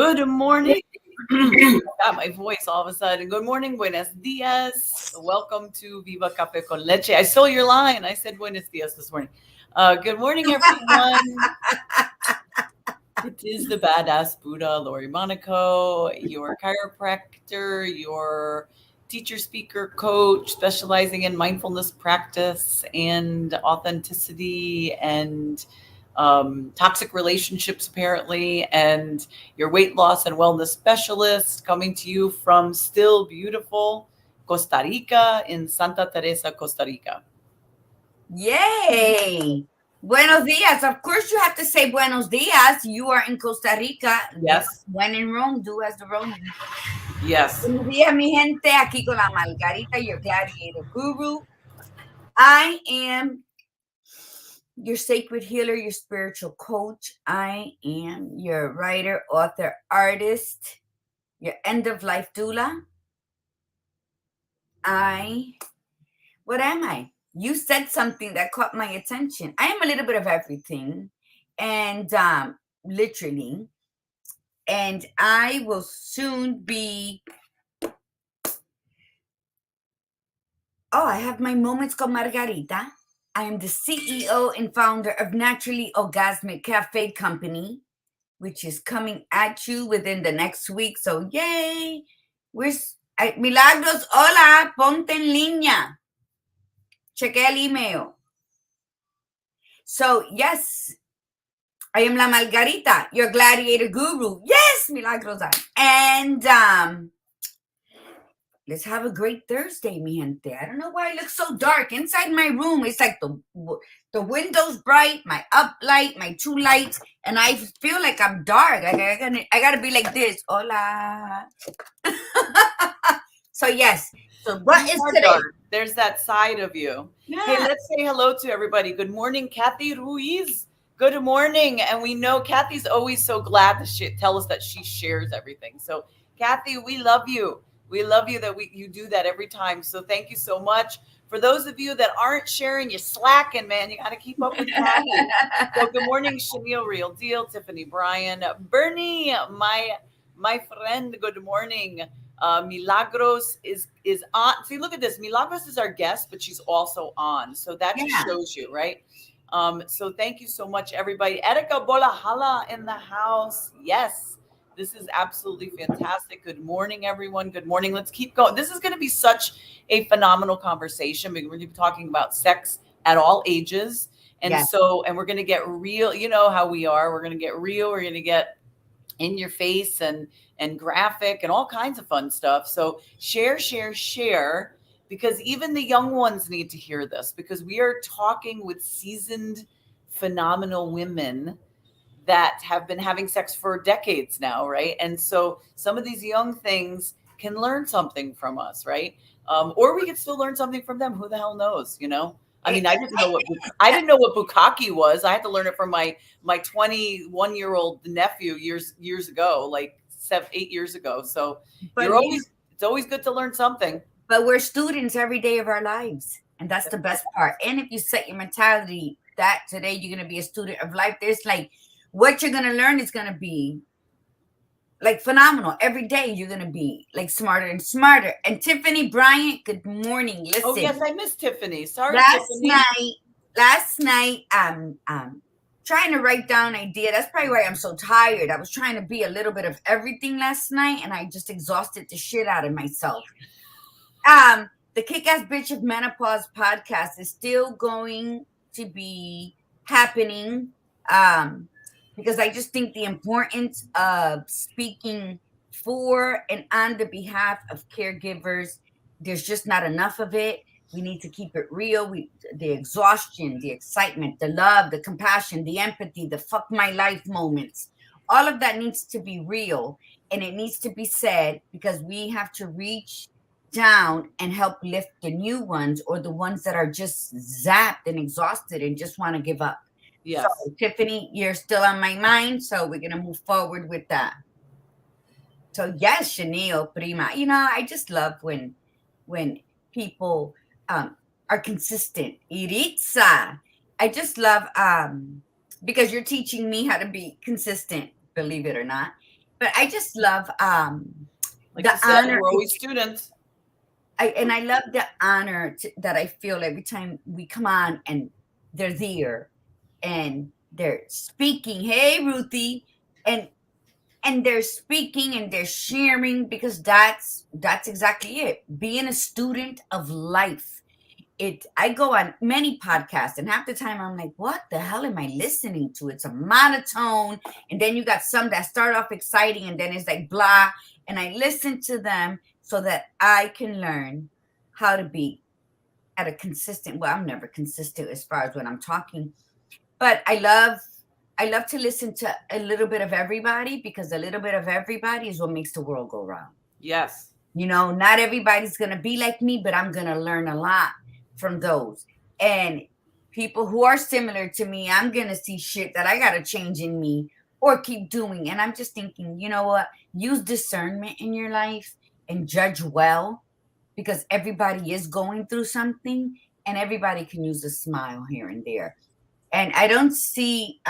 Good morning. Got my voice all of a sudden. Good morning, buenos dias. Welcome to Viva Cafe con Leche. I stole your line. I said buenos dias this morning. Good morning, everyone. It is the badass Buddha, Lori Monaco, your chiropractor, your teacher, speaker, coach, specializing in mindfulness practice and authenticity and toxic relationships, apparently, and your weight loss and wellness specialist, coming to you from still beautiful Costa Rica in Santa Teresa, Costa Rica. Yay! Buenos dias. Of course, you have to say buenos dias. You are in Costa Rica. Yes. When in Rome, do as the Romans. Yes. Buenos dias, mi gente. Aquí con la Margarita, your gladiator guru. I am your sacred healer, your spiritual coach. I am your writer, author, artist, your end of life doula. What am I? You said something that caught my attention. I am a little bit of everything, and literally, and I will soon be. Oh, I have my moments con Margarita. I am the CEO and founder of Naturally Orgasmic Cafe Company, which is coming at you within the next week. So, yay! Milagros, hola, ponte en línea. Chequea el email. So, yes, I am La Margarita, your gladiator guru. Yes, Milagros. And let's have a great Thursday, mi gente. I don't know why it looks so dark. Inside my room, it's like the window's bright, my up light, my two lights, and I feel like I'm dark. I gotta be like this. Hola. So, yes. So, what is today? Dark. There's that side of you. Yeah. Hey, let's say hello to everybody. Good morning, Kathy Ruiz. Good morning. And we know Kathy's always so glad to tell us that she shares everything. So, Kathy, we love you. We love you that you do that every time. So, thank you so much. For those of you that aren't sharing, you're slacking, man. You got to keep up with Kathy. So, good morning, Chanel, Real Deal, Tiffany, Bryan, Bernie, my friend. Good morning. Milagros is on. See, look at this. Milagros is our guest, but she's also on. So that just shows you, right? So thank you so much, everybody. Erika Bolahala in the house. Yes, this is absolutely fantastic. Good morning, everyone. Good morning. Let's keep going. This is going to be such a phenomenal conversation. We're going to be talking about sex at all ages. And and we're going to get real. You know how we are. We're going to get real. We're going to get in your face and graphic and all kinds of fun stuff. So share, because even the young ones need to hear this, because we are talking with seasoned, phenomenal women that have been having sex for decades now, right? And so some of these young things can learn something from us, right? Or we could still learn something from them. Who the hell knows, you know? I mean, I didn't know what bukkake was. I had to learn it from my 21-year-old nephew years ago, like 8 years ago. So it's always good to learn something. But we're students every day of our lives, and that's the best part. And if you set your mentality that today you're going to be a student of life, there's like what you're going to learn is going to be like phenomenal. Every day you're going to be like smarter and smarter. And Tiffany Bryant, good morning. Listen. Oh yes, I missed Tiffany. Sorry, Tiffany. Last night, trying to write down an idea. That's probably why I'm so tired. I was trying to be a little bit of everything last night, and I just exhausted the shit out of myself. The Kick-Ass Bitch of Menopause podcast is still going to be happening. Because I just think the importance of speaking for and on the behalf of caregivers, there's just not enough of it. We need to keep it real. The exhaustion, the excitement, the love, the compassion, the empathy, the fuck my life moments. All of that needs to be real, and it needs to be said, because we have to reach down and help lift the new ones, or the ones that are just zapped and exhausted and just want to give up. Yes. So, Tiffany, you're still on my mind, so we're going to move forward with that. So, yes, Chanel, prima. You know, I just love when people are consistent. Iritza. I just love, because you're teaching me how to be consistent, believe it or not. but I just love Like the you said, honor. we're always students. I love the honor that I feel every time we come on and they're there and they're speaking. Hey, Ruthie, and they're speaking and they're sharing, because that's exactly it. Being a student of life. I go on many podcasts and half the time I'm like, what the hell am I listening to? It's a monotone, and then you got some that start off exciting and then it's like blah, and I listen to them so that I can learn how to be at a consistent, well, I'm never consistent as far as when I'm talking, but I love to listen to a little bit of everybody, because a little bit of everybody is what makes the world go round. Yes. Not everybody's going to be like me, but I'm going to learn a lot from those. And people who are similar to me, I'm going to see shit that I got to change in me or keep doing. And I'm just thinking, you know what? Use discernment in your life and judge well, because everybody is going through something and everybody can use a smile here and there. And I don't see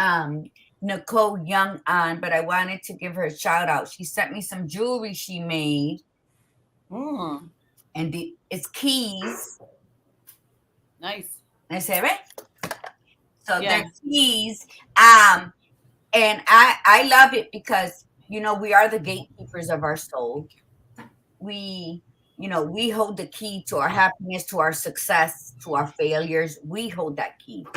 Nicole Young on, but I wanted to give her a shout out. She sent me some jewelry she made. And it's keys. Nice. I say, right? So Yeah. they're keys. And I love it because, we are the gatekeepers of our soul. We hold the key to our happiness, to our success, to our failures. We hold that key.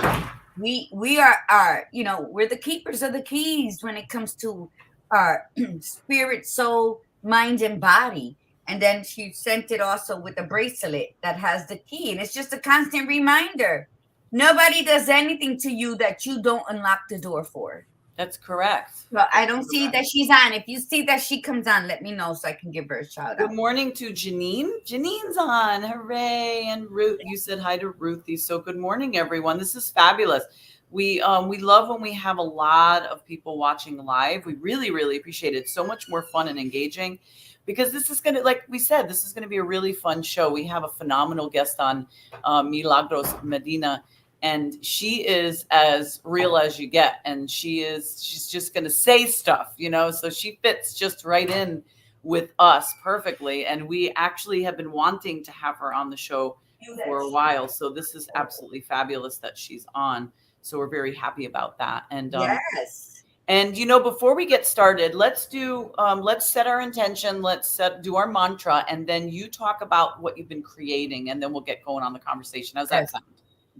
We are we're the keepers of the keys when it comes to our spirit, soul, mind, and body. And then she sent it also with a bracelet that has the key. And it's just a constant reminder. Nobody does anything to you that you don't unlock the door for. That's correct. Well, I don't see that she's on. If you see that she comes on, let me know so I can give her a shout out. Good morning to Janine. Janine's on. Hooray. And Ruth, you said hi to Ruthie. So good morning, everyone. This is fabulous. We love when we have a lot of people watching live. We really, really appreciate it. It's so much more fun and engaging, because this is going to, like we said, this is going to be a really fun show. We have a phenomenal guest on, Milagros Medina, and she is as real as you get. And she's just going to say stuff, so she fits just right in with us perfectly. And we actually have been wanting to have her on the show for a while. So this is absolutely fabulous that she's on. So we're very happy about that. And yes. And before we get started, let's set our intention. Let's do our mantra, and then you talk about what you've been creating, and then we'll get going on the conversation. How's that sound?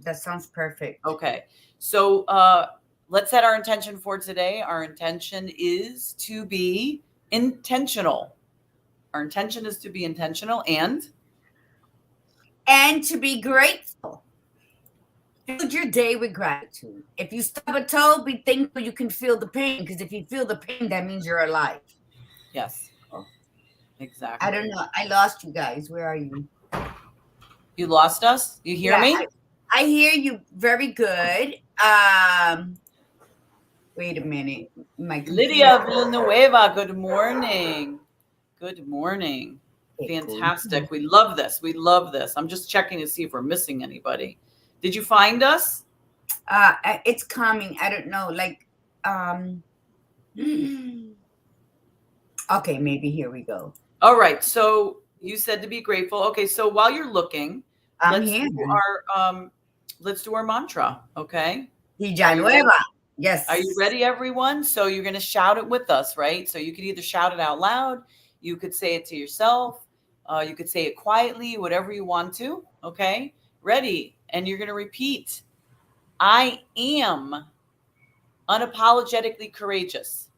That sounds perfect. Okay. So let's set our intention for today. Our intention is to be intentional. Our intention is to be intentional and to be grateful. Build your day with gratitude. If you stub a toe, be thankful you can feel the pain, because if you feel the pain, that means you're alive. Yes. Exactly. I don't know. I lost you guys. Where are you? You lost us? You hear me? I hear you very good. Wait a minute. Lydia Villanueva, good morning. Good morning. Fantastic. We love this. We love this. I'm just checking to see if we're missing anybody. Did you find us? It's coming. I don't know. Okay, maybe here we go. All right. So you said to be grateful. Okay. So while you're looking, let's do our mantra. Okay. Nueva. Yes. Are you ready, everyone? So you're going to shout it with us, right? So you could either shout it out loud. You could say it to yourself. You could say it quietly, whatever you want to. Okay. Ready. And you're going to repeat, I am unapologetically courageous.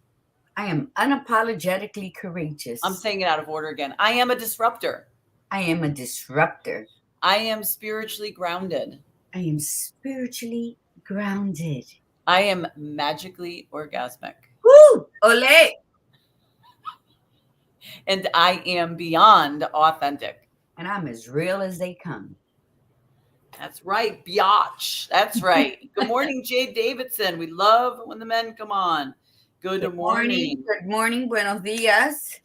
I am unapologetically courageous. I'm saying it out of order again. I am a disruptor. I am a disruptor. I am spiritually grounded. I am spiritually grounded. I am magically orgasmic. Woo! Ole! And I am beyond authentic. And I'm as real as they come. That's right, biatch. That's right. Good morning, Jay Davidson. We love when the men come on. Good morning. Good morning. Buenos dias.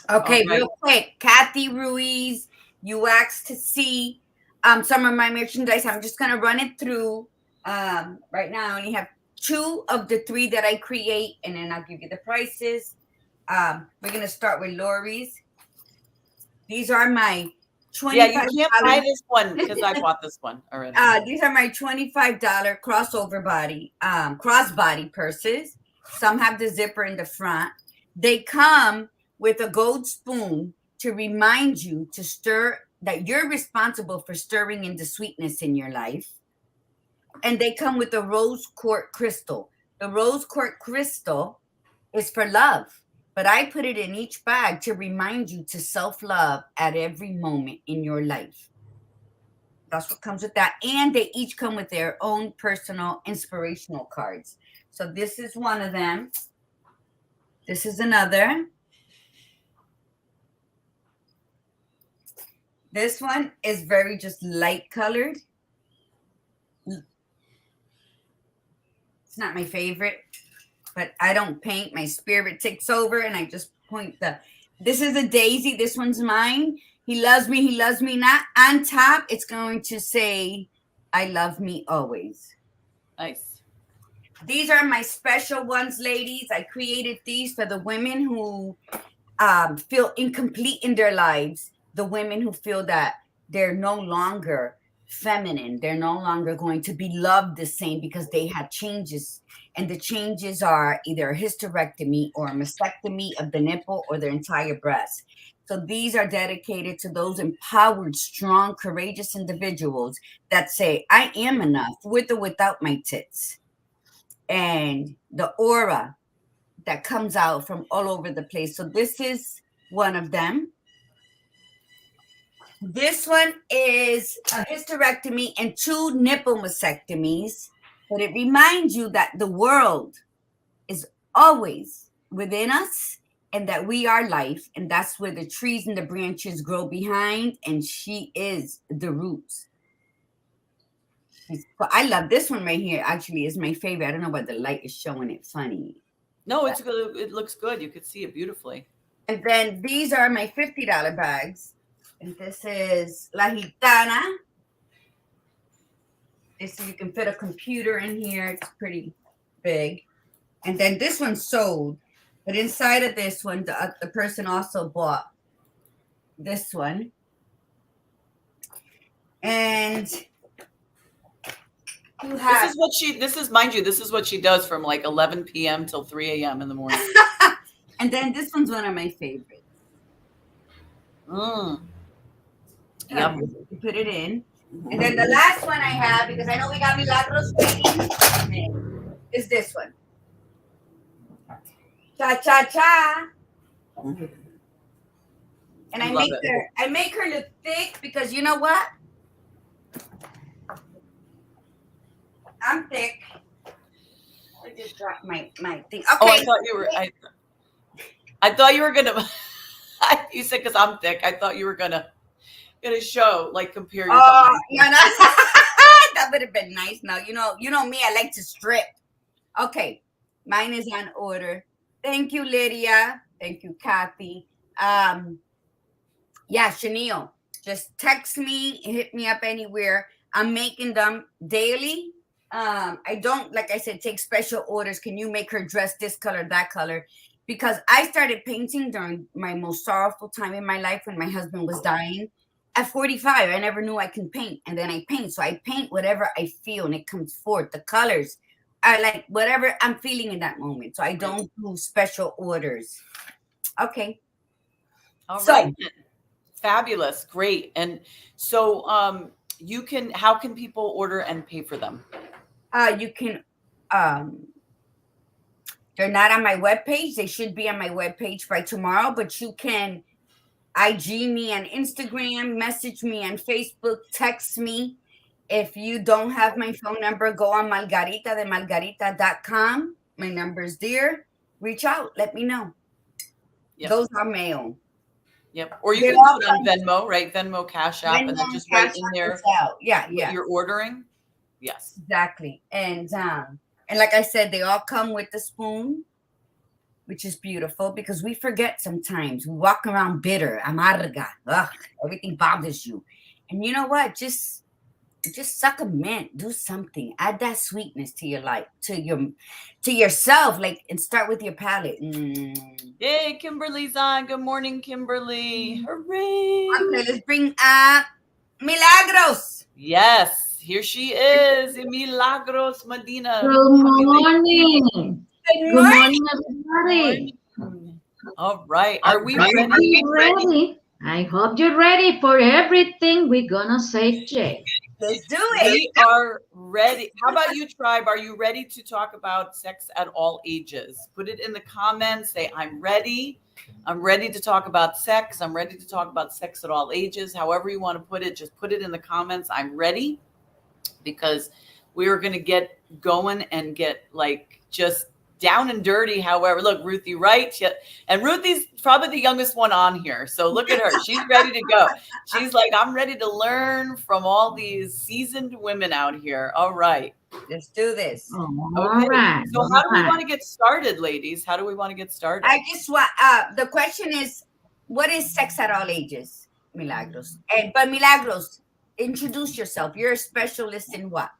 Okay, real quick. Kathy Ruiz, you asked to see some of my merchandise. I'm just going to run it through. Right now, I only have 2 of the 3 that I create, and then I'll give you the prices. We're gonna start with Lori's. These are my Yeah, you $25. can't buy this one because I bought this one already. These are my $25 crossover body, crossbody purses. Some have the zipper in the front. They come with a gold spoon to remind you to stir, that you're responsible for stirring in the sweetness in your life. And they come with a rose quartz crystal. The rose quartz crystal is for love, but I put it in each bag to remind you to self-love at every moment in your life. That's what comes with that. And they each come with their own personal inspirational cards. So this is one of them. This is another. This one is very just light colored. It's not my favorite, but I don't paint. My spirit takes over and I just point this is a daisy. This one's mine. He loves me not. On top, it's going to say, I love me always. Nice. These are my special ones, ladies. I created these for the women who feel incomplete in their lives, the women who feel that they're no longer feminine, they're no longer going to be loved the same because they had changes. And the changes are either a hysterectomy or a mastectomy of the nipple or their entire breast. So these are dedicated to those empowered, strong, courageous individuals that say, I am enough with or without my tits. And the aura that comes out from all over the place. So this is one of them. This one is a hysterectomy and 2 nipple mastectomies. But it reminds you that the world is always within us and that we are life. And that's where the trees and the branches grow behind. And she is the roots. I love this one right here. Actually, is my favorite. I don't know why the light is showing it funny. No, it's good. It looks good. You could see it beautifully. And then these are my $50 bags. And this is La Gitana. So you can fit a computer in here. It's pretty big. And then this one's sold. But inside of this one, the person also bought this one. And this is, mind you, this is what she does from like 11 p.m. till 3 a.m. in the morning. And then this one's one of my favorites. Yep. You put it in. And then the last one I have, because I know we got Milagros waiting, is this one. Cha cha cha. And I make her look thick because you know what? I'm thick. I just dropped my thing. Okay. Oh, I thought you were. I thought you were gonna. You said because I'm thick. I thought you were gonna show, like, compare your body. Yeah, that would have been nice. Now you know me. I like to strip. Okay, mine is on order. Thank you, Lydia. Thank you, Kathy. Yeah, Chanel. Just text me, hit me up anywhere. I'm making them daily. I don't, like I said, take special orders. Can you make her dress this color, that color? Because I started painting during my most sorrowful time in my life when my husband was dying. At 45, I never knew I can paint. And then I paint. So I paint whatever I feel and it comes forth. The colors are like whatever I'm feeling in that moment. So I don't do special orders. Okay. All right. Fabulous. Great. And so how can people order and pay for them? You can, they're not on my webpage. They should be on my webpage by tomorrow, but you can IG me on Instagram, message me on Facebook, text me. If you don't have my phone number, go on margarita.com. My number's there. Reach out. Let me know. Yep. Those are mail. Yep. Or you can do it on Venmo, right? Venmo, Cash App, and then just write in there. Yeah. What you're ordering. Yes. Exactly. And like I said, they all come with the spoon, which is beautiful because we forget sometimes. We walk around bitter, amarga. Ugh, everything bothers you. And you know what? Just Just suck a mint. Do something. Add that sweetness to your life, to yourself. Like, and start with your palate. Yay, Kimberly's on. Good morning, Kimberly. Hooray. Okay, let's bring up Milagros. Yes, here she is, Milagros Medina. Good morning. Good morning. Everybody. All right. Are we ready? Are you ready? I hope you're ready for everything we're gonna say today. Let's do it. We are ready. How about you, Tribe? Are you ready to talk about sex at all ages? Put it in the comments. Say, I'm ready. I'm ready to talk about sex. I'm ready to talk about sex at all ages. However you want to put it, just put it in the comments. I'm ready, because we are going to get going and get like just down and dirty. However, look, Ruthie, right? And Ruthie's probably the youngest one on here. So look at her. She's ready to go. She's like, I'm ready to learn from all these seasoned women out here. All right. Let's do this. All Okay. right. So how do we want to get started, ladies? How do we want to get started? I just want, the question is, what is sex at all ages, Milagros? But Milagros, introduce yourself. You're a specialist in what?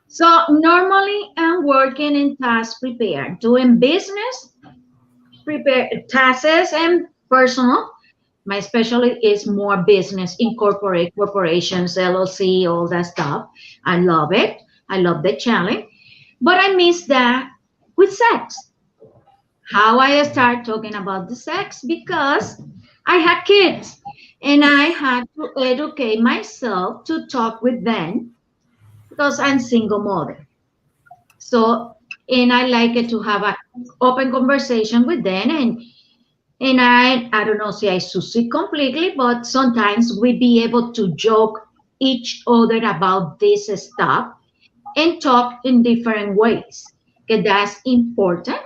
So normally I'm working in task prepare, doing business, prepare tasks and personal. My specialty is more business, incorporate corporations, LLC, all that stuff. I love it. I love the challenge. But I miss that with sex. How I start talking about the sex? Because I had kids and I had to educate myself to talk with them, because I'm single mother. So, and I like it to have an open conversation with them, and I don't know si I succeed completely, but sometimes we be able to joke each other about this stuff and talk in different ways. Okay, that's important.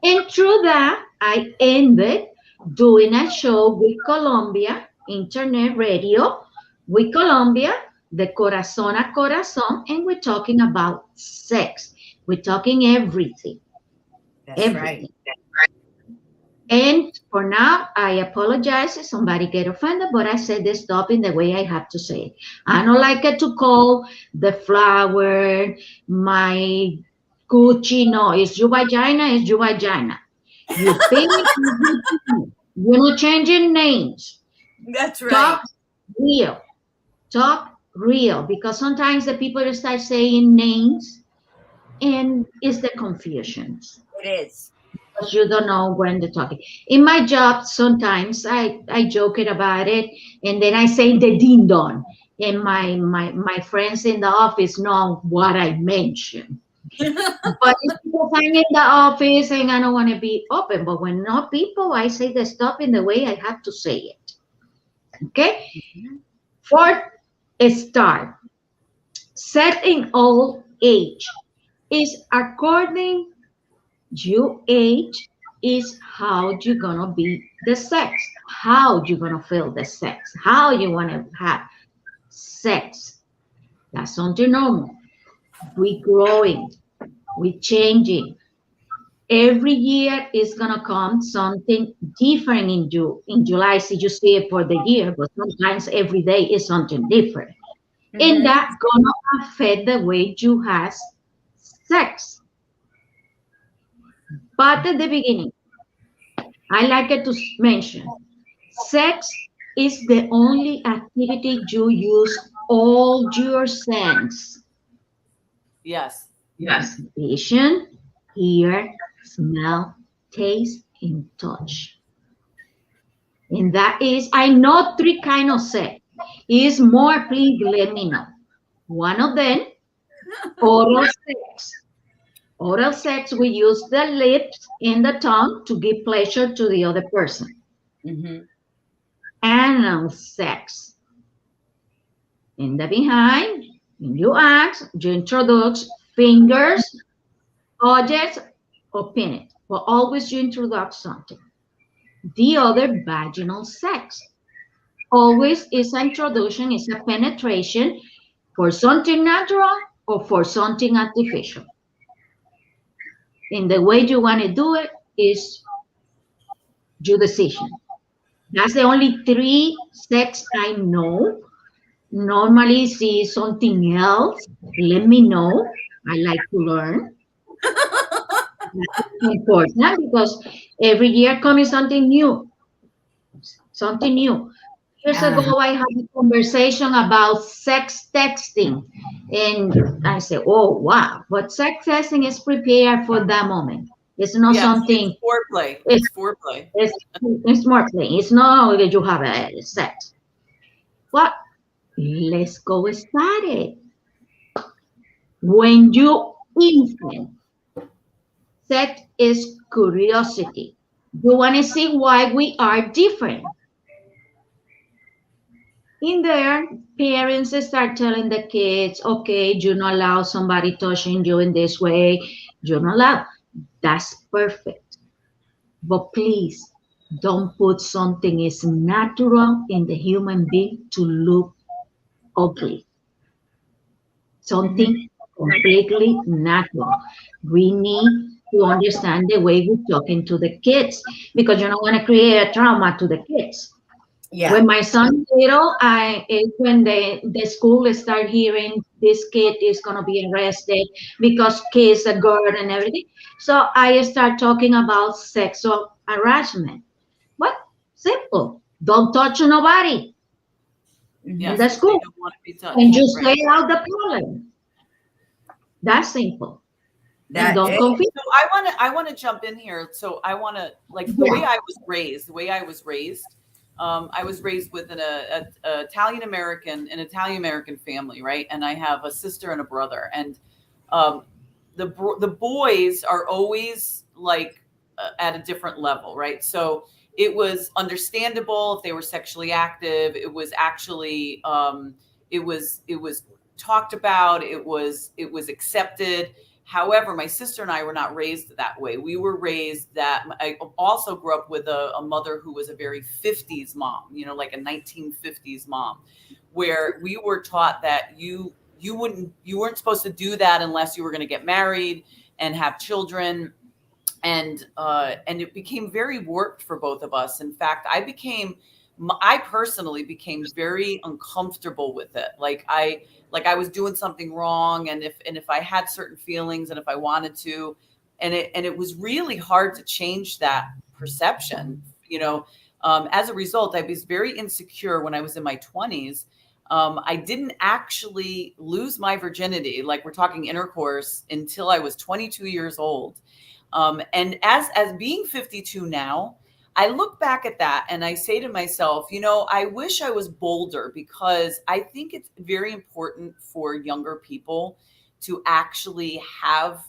And through that, I ended doing a show with Colombia, internet radio, with Colombia, the Corazón a Corazón, and we're talking about sex. We're talking everything. That's Everything. right. And for now, I apologize if somebody get offended, but I said this stuff in the way I have to say it. I don't like it to call the flower my Gucci. No, it's your vagina, it's your vagina. You think you're not changing names. That's right. Talk real. Talk real. Because sometimes the people start saying names and it's the confusions. It is. Because you don't know when they're talking. In my job, sometimes I joke it about it, and then I say the ding dong, and my friends in the office know what I mentioned. But if people find in the office and I don't want to be open, but when not people, I say the stuff in the way I have to say it. Okay? For a start, setting all age is according your age is how you're gonna be the sex, how you're gonna feel the sex, how you wanna have sex. That's something normal. We growing, we changing. Every year is gonna come something different in you. In July, see you see it for the year, but sometimes every day is something different. And that's gonna affect the way you have sex. But at the beginning, I like it to mention, sex is the only activity you use all your sense. Yes. Yes. Vision, hear, smell, taste, and touch. And that is, I know 3 kind of sex. Is more, please let me know. One of them, oral sex. Oral sex, we use the lips and the tongue to give pleasure to the other person. Anal sex. In the behind, when you ask, you introduce fingers, objects, or penis. But always you introduce something. The other, vaginal sex. Always is an introduction, is a penetration for something natural or for something artificial. And the way you want to do it is your decision. That's the only 3 sex I know. normally see something else, let me know. I like to learn. That's important because every year comes something new, something new. Years Uh, ago, I had a conversation about sex texting, and I said, "Oh wow!" But sex texting is prepared for that moment. It's not Yes, it's something. foreplay. It's It's foreplay. it's more plain. It's not that you have a sex. But let's go start it. When you infant, sex is curiosity. You want to see why we are different. In there, parents start telling the kids, okay, you're not allowed somebody touching you in this way. You're not allowed. That's perfect. But please don't put something is natural in the human being to look ugly. mhm. Something completely natural. We need to understand the way we're talking to the kids because you don't want to create a trauma to the kids. Yeah. When my son little, I when the school start hearing this kid is gonna be arrested because kid's a girl and everything. So I start talking about sexual harassment. What? Simple. Don't touch nobody in Mhm. the Yes, if they school don't want to be and touched. you Right. stay out the problem. That's simple. And That don't is. confuse. So I want to jump in here. So I want to like the way Yeah. I was raised. The way I was raised with a Italian American, an Italian American family, right? And I have a sister and a brother, and um, the boys are always like at a different level, right? So it was understandable if they were sexually active. It was actually it was talked about. It was accepted. However, my sister and I were not raised that way. We were raised that I also grew up with a mother who was a very 50s mom, like a 1950s mom, where we were taught that you weren't supposed to do that unless you were going to get married and have children, and it became very warped for both of us. In fact, I personally became very uncomfortable with it. Like I was doing something wrong, and if I had certain feelings and if I wanted to, and it was really hard to change that perception. As a result, I was very insecure when I was in my 20s. I didn't actually lose my virginity, like we're talking intercourse, until I was 22 years old. And as being 52 now, I look back at that and I say to myself, I wish I was bolder, because I think it's very important for younger people to actually have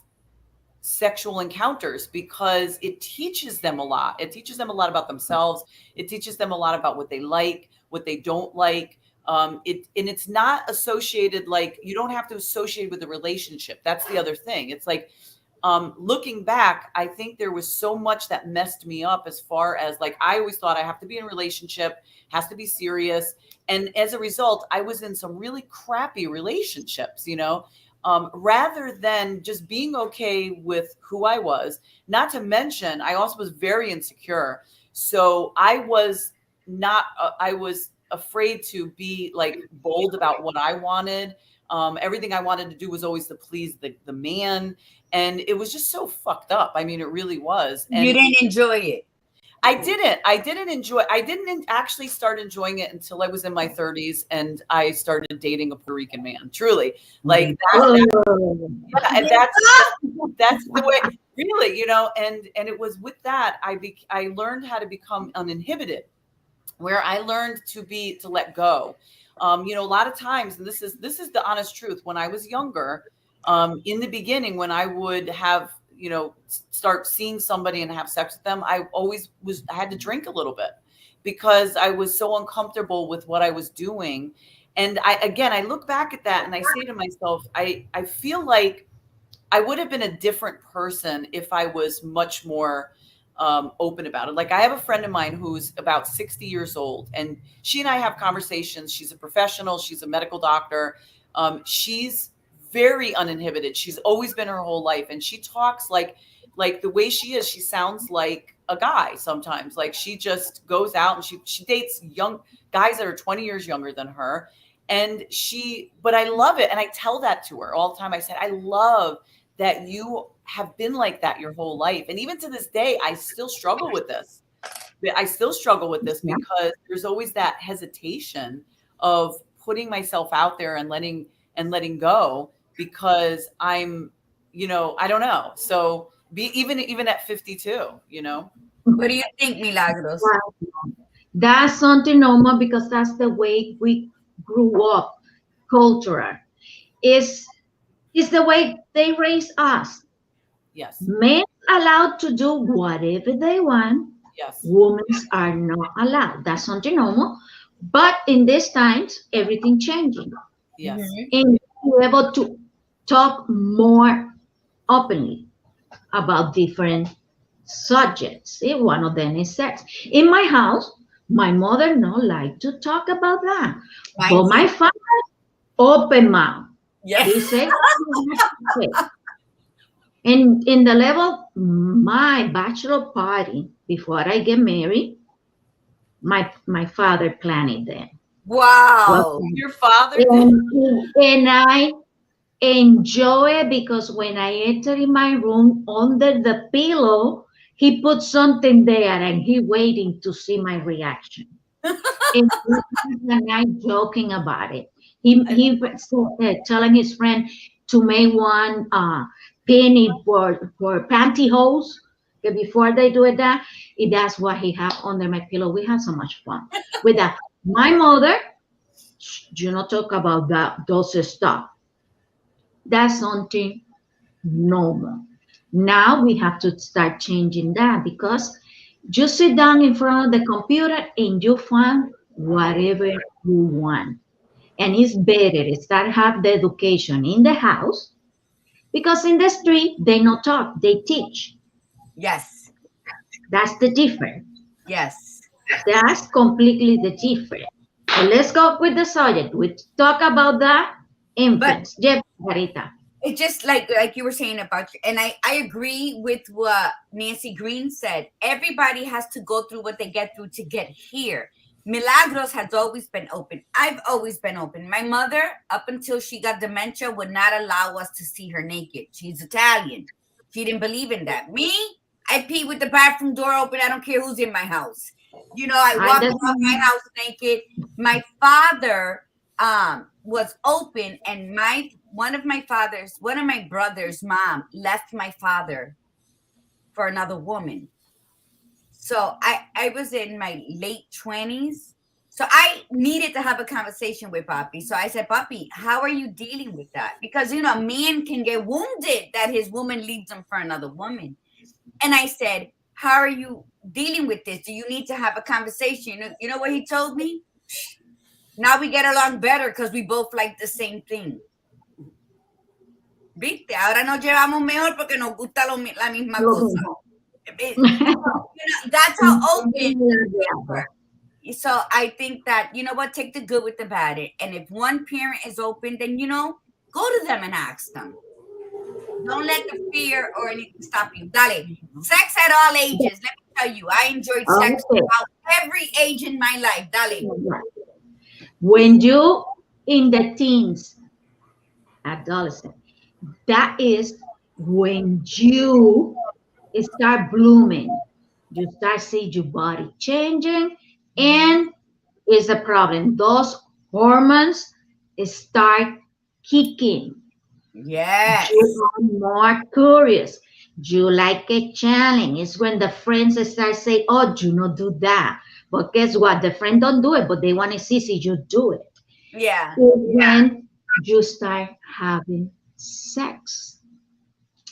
sexual encounters, because it teaches them a lot. It teaches them a lot about themselves. It teaches them a lot about what they like, what they don't like. It's not associated, like, you don't have to associate with the relationship. That's the other thing. It's like, looking back, I think there was so much that messed me up, as far as, like, I always thought I have to be in a relationship, has to be serious. And as a result, I was in some really crappy relationships, rather than just being okay with who I was. Not to mention, I also was very insecure. So I was afraid to be like bold about what I wanted. Everything I wanted to do was always to please the man. And it was just so fucked up. I mean, it really was. You And didn't enjoy it. I didn't actually start enjoying it until I was in my 30s and I started dating a Puerto Rican man. Truly. Like that Oh, yeah, and that's the way, really, and it was with that I learned how to become uninhibited, where I learned to let go. A lot of times, and this is the honest truth. When I was younger, in the beginning, when I would have, start seeing somebody and have sex with them, I had to drink a little bit, because I was so uncomfortable with what I was doing. And I look back at that and I say to myself, I feel like I would have been a different person if I was much more open about it. Like, I have a friend of mine who's about 60 years old, and she and I have conversations. She's a professional. She's a medical doctor. She's very uninhibited. She's always been her whole life. And she talks like the way she is, she sounds like a guy sometimes. Like, she just goes out and she dates young guys that are 20 years younger than her. And but I love it. And I tell that to her all the time. I said, I love that you have been like that your whole life. And even to this day, I still struggle with this. I still struggle with this Yeah. because there's always that hesitation of putting myself out there and letting go, because I'm, I don't know. So even at 52, What do you think, Milagros? That's something normal because that's the way we grew up, cultural. Is the way they raise us. Yes, Men allowed to do whatever they want. yes, Women are not allowed. That's something normal. But in these times, everything changing. yes, Hmm. And be able to talk more openly about different subjects. If one of them is sex. In my house, my mother not like to talk about that. Mine But too. my father, open mouth. Yes. He said, and in the level, my bachelor party before I get married, my father planned it then. Well, Wow. your father did. and I enjoy it because when I enter in my room under the pillow, he put something there and he waiting to see my reaction. And I joking about it. He was telling his friend to make one penny for pantyhose. Okay, before they do it, that's what he have under my pillow. We had so much fun with that. My mother, you not talk about that those stuff. That's something normal. Now we have to start changing that because you sit down in front of the computer and you find whatever you want. And it's better to start have the education in the house because in the street they not talk, they teach. Yes. That's the difference. Yes. That's completely the difference. So let's go with the subject. We talk about the But infants. Jeff Margarita. it's just like you were saying about you, and I agree with what Nancy Green said. Everybody has to go through what they get through to get here. Milagros has always been open. I've always been open. My mother, up until she got dementia, would not allow us to see her naked. She's Italian. She didn't believe in that. Me, I pee with the bathroom door open. I don't care who's in my house. I walk around my house naked. My father was open, and one of my brother's mom left my father for another woman. So I was in my late 20s. So I needed to have a conversation with Papi. So I said, Papi, how are you dealing with that? Because a man can get wounded that his woman leaves him for another woman. And I said, how are you dealing with this? Do you need to have a conversation? You know what he told me? Now we get along better because we both like the same thing. ¿Viste? Ahora nos llevamos mejor porque nos gusta la misma cosa. That's how open we were. So I think that, what, take the good with the bad. And if one parent is open, then, go to them and ask them. Don't let the fear or anything stop you. Dale. Sex at all ages. Let me tell you, I enjoyed sex about every age in my life. Dale. When you in the teens, adolescent, that is when you start blooming. You start see your body changing, and is a problem. Those hormones start kicking. Yes. You are more curious. You like a challenge. It's when the friends start saying, "Oh, do not do that." But guess what? The friend don't do it, but they want to see you do it. Yeah. When you start having sex,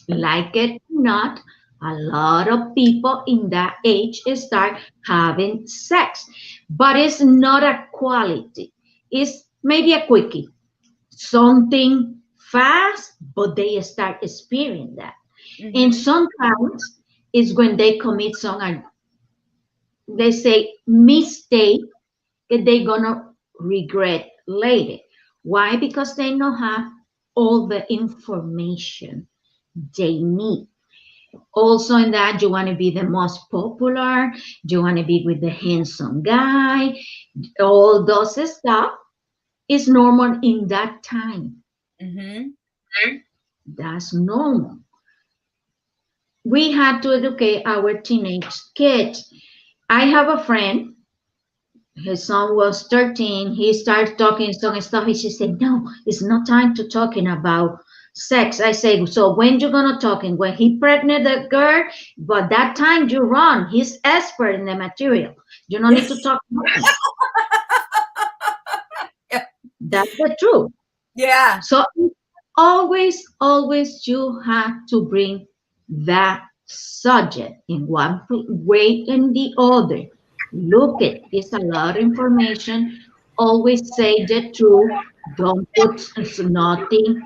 like it or not, a lot of people in that age start having sex, but it's not a quality. It's maybe a quickie, something fast, but they start experiencing that. And sometimes it's when they commit some, they say, mistake that they're gonna regret later. Why? Because they don't have all the information they need. Also, in that, you want to be the most popular, you want to be with the handsome guy, all those stuff. is normal in that time. Mm-hmm. That's normal. We had to educate our teenage kids. I have a friend, his son was 13. He started talking some stuff. He just said, no, it's not time to talking about sex. I say, so when you gonna talking? When he pregnant the girl, but that time you run. He's expert in the material. You don't need to talk nothing. That's the truth. Yeah. So always you have to bring that subject in one way and the other. Look, it's a lot of information. Always say the truth. Don't put nothing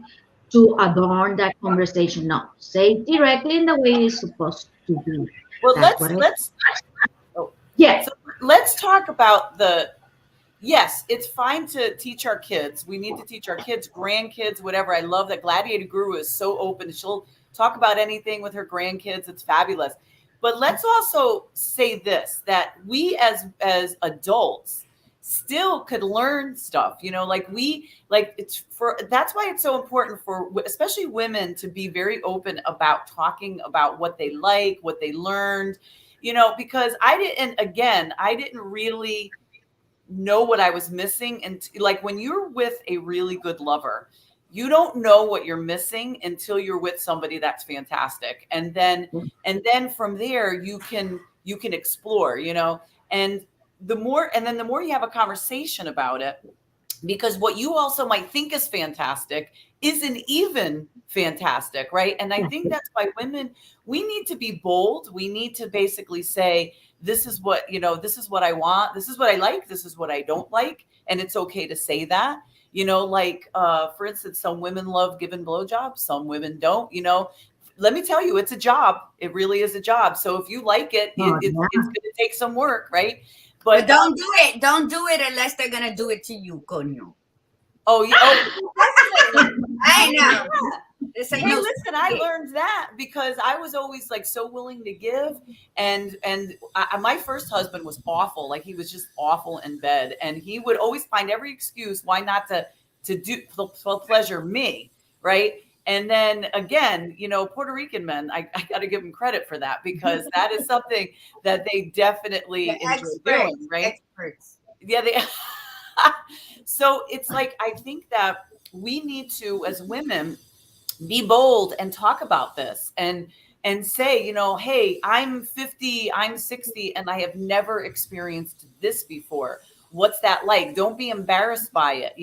to adorn that conversation. No, say it directly in the way it's supposed to be. Well, That's what I. oh, Yeah. so let's talk about the yes, it's fine to teach our kids. We need to teach our kids, grandkids, whatever. I love that Gladiator Guru is so open. She'll talk about anything with her grandkids. It's fabulous. But let's also say this, that we as adults still could learn stuff, like it's for that's why it's so important for especially women to be very open about talking about what they like, what they learned, because I didn't really know what I was missing. And like when you're with a really good lover, you don't know what you're missing until you're with somebody that's fantastic. And then from there you can explore, and the more you have a conversation about it, because what you also might think is fantastic isn't even fantastic, right? And I think that's why women, we need to be bold. We need to basically say, this is what, this is what I want. This is what I like. This is what I don't like. And it's okay to say that, for instance, some women love giving blowjobs. Some women don't, let me tell you, it's a job. It really is a job. So if you like it, it's going to take some work, right? But don't do it. Don't do it unless they're gonna do it to you, coño. Oh, yeah. Oh, I know. Hey, listen, I learned that because I was always like so willing to give, and my first husband was awful. Like he was just awful in bed, and he would always find every excuse why not to do pleasure me, right? And then again, Puerto Rican men, I got to give them credit for that, because that is something that they definitely enjoy doing, right? Experts. Yeah, they. So it's like, I think that we need to, as women, be bold and talk about this and say, hey, I'm 50, I'm 60, and I have never experienced this before. What's that like? Don't be embarrassed by it.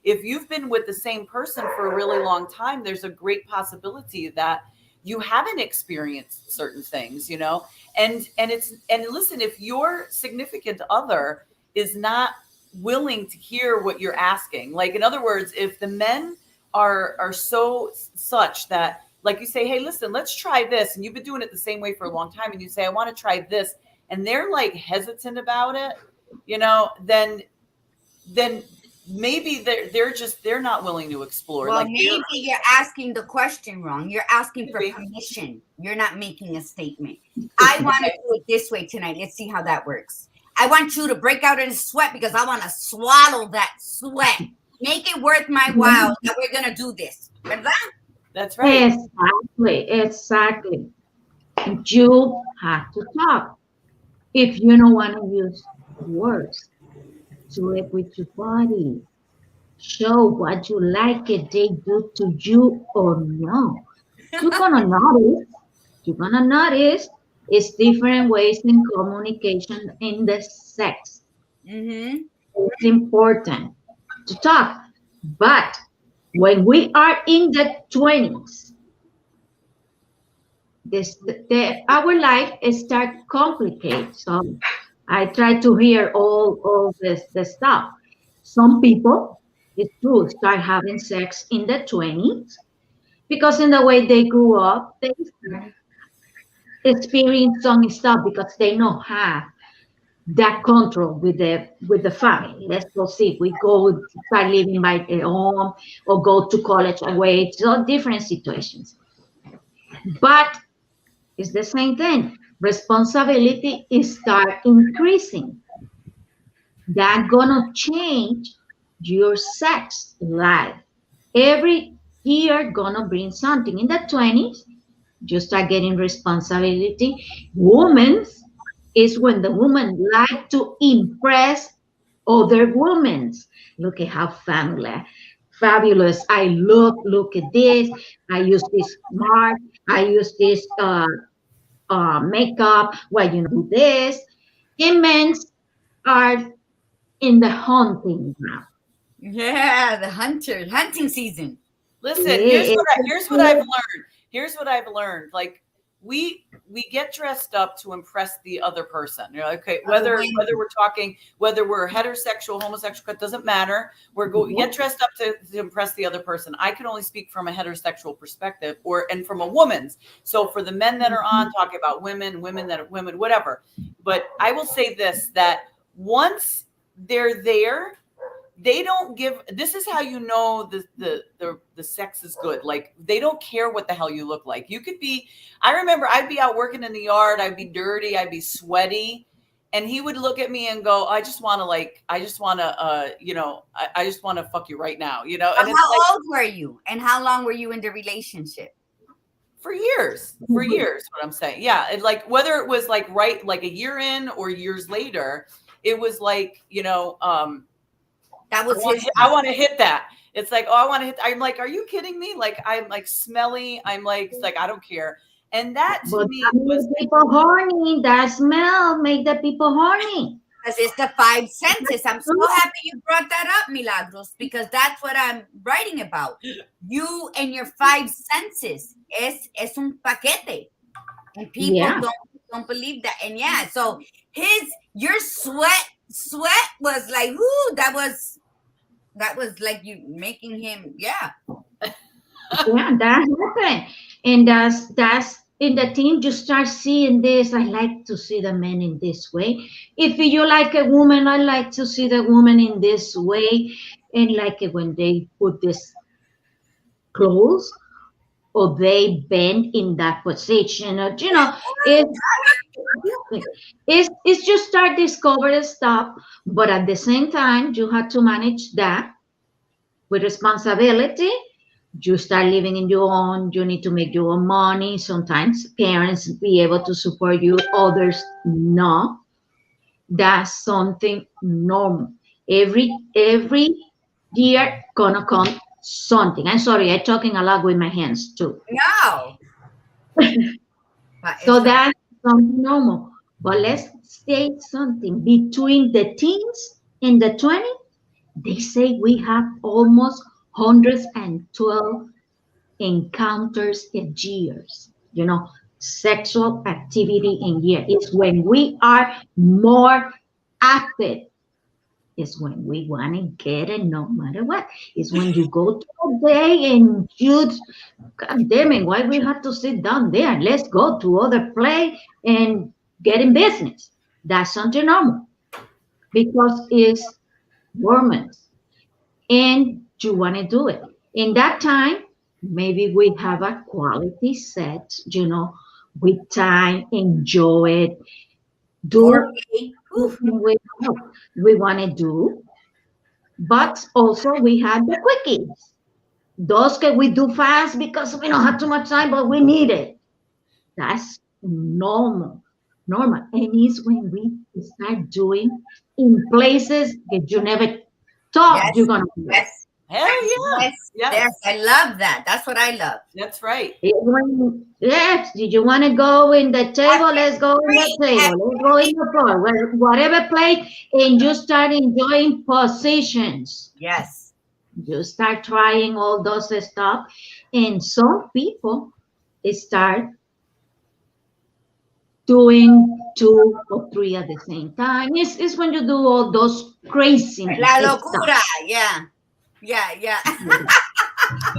If you've been with the same person for a really long time, there's a great possibility that you haven't experienced certain things, and listen, if your significant other is not willing to hear what you're asking, like, in other words, if the men are so such that, like, you say, hey, listen, let's try this, and you've been doing it the same way for a long time, and you say, I want to try this, and they're like hesitant about it, then maybe they're not willing to explore. Well, like maybe you're asking the question wrong. You're asking for Maybe. permission. You're not making a statement. I want to do it this way tonight. Let's see how that works. I want you to break out in a sweat because I want to swallow that sweat. Make it worth my while that we're going to do this. ¿Verdad? That's right. Exactly. You have to talk. If you don't want to use words, do it with your body. Show what you like it they do to you or no. You're gonna notice. You're gonna notice it's different ways in communication in the sex. Mm-hmm. It's important to talk. But when we are in the 20s, our life start complicated. So I try to hear all this stuff. Some people, it's true, start having sex in the 20s because in the way they grew up, they experience some stuff because they don't have that control with the family. Let's go see. We go start living by their home or go to college away. It's all different situations. But it's the same thing. Responsibility is start increasing. That gonna change your sex life. Every year gonna bring something. In the 20s, you start getting responsibility. Women's is when the woman like to impress other women. Look at how fabulous I look. Look at this. I use this mark. I use this makeup. Why you do this? And men are in the hunting now. Yeah, the hunting season. Listen, Yeah, here's what I've learned. Here's what I've learned. Like we get dressed up to impress the other person. You know, okay, whether we're talking, whether we're heterosexual, homosexual, it doesn't matter. We get dressed up to impress the other person. I can only speak from a heterosexual perspective, and from a woman's. So for the men that are on, talking about women that are women, whatever. But I will say this: that once they're there, they don't give. This is how you know the sex is good. Like, they don't care what the hell you look like. You could be. I remember I'd be out working in the yard. I'd be dirty. I'd be sweaty, and he would look at me and go, I just want to I just want to fuck you right now, you know. And how old were you, and how long were you in the relationship? For years, what I'm saying. Yeah, like whether it was like a year in or years later, it was like, that was I want to hit that. It's like, oh, I want to hit. I'm like, are you kidding me? Like, I'm like smelly. I'm like, it's like, I don't care. And that to me was people horny. That smell make the people horny. Because it's the five senses. I'm so happy you brought that up, Milagros, because that's what I'm writing about. You and your five senses. Es un paquete. And people don't believe that. And yeah, so your sweat was like, ooh, that was like you making him, yeah, that happened. And that's in the team, you start seeing this. I like to see the men in this way. If you like a woman, I like to see the woman in this way. And like when they put this clothes or they bend in that position, or it's just start discovering stuff. But at the same time, you have to manage that with responsibility. You start living in your own. You need to make your own money. Sometimes parents be able to support you, others no. That's something normal. Every year gonna come something. I'm sorry, I'm talking a lot with my hands too. No. So that's something normal. But let's say something between the teens and the 20s. They say we have almost 112 encounters in years. Sexual activity in year. It's when we are more active. It's when we want to get it no matter what. It's when you go to a day and God damn it, why we have to sit down there? Let's go to other place and get in business. That's something normal because it's hormones and you want to do it. In that time, maybe we have a quality set, with time, enjoy it, do we want to do. But also we have the quickies. Those that we do fast because we don't have too much time, but we need it. That's normal. And it's when we start doing in places that you never thought you're going to do. Yes. Hell yeah. Yes. I love that. That's what I love. That's right. Yes. Did you want to go in the table? Let's go in the table. Let's go in the floor. Whatever place, and you start enjoying positions. Yes. You start trying all those stuff. And some people start doing 2 or 3 at the same time. It's when you do all those crazy La locura. Stuff. Yeah.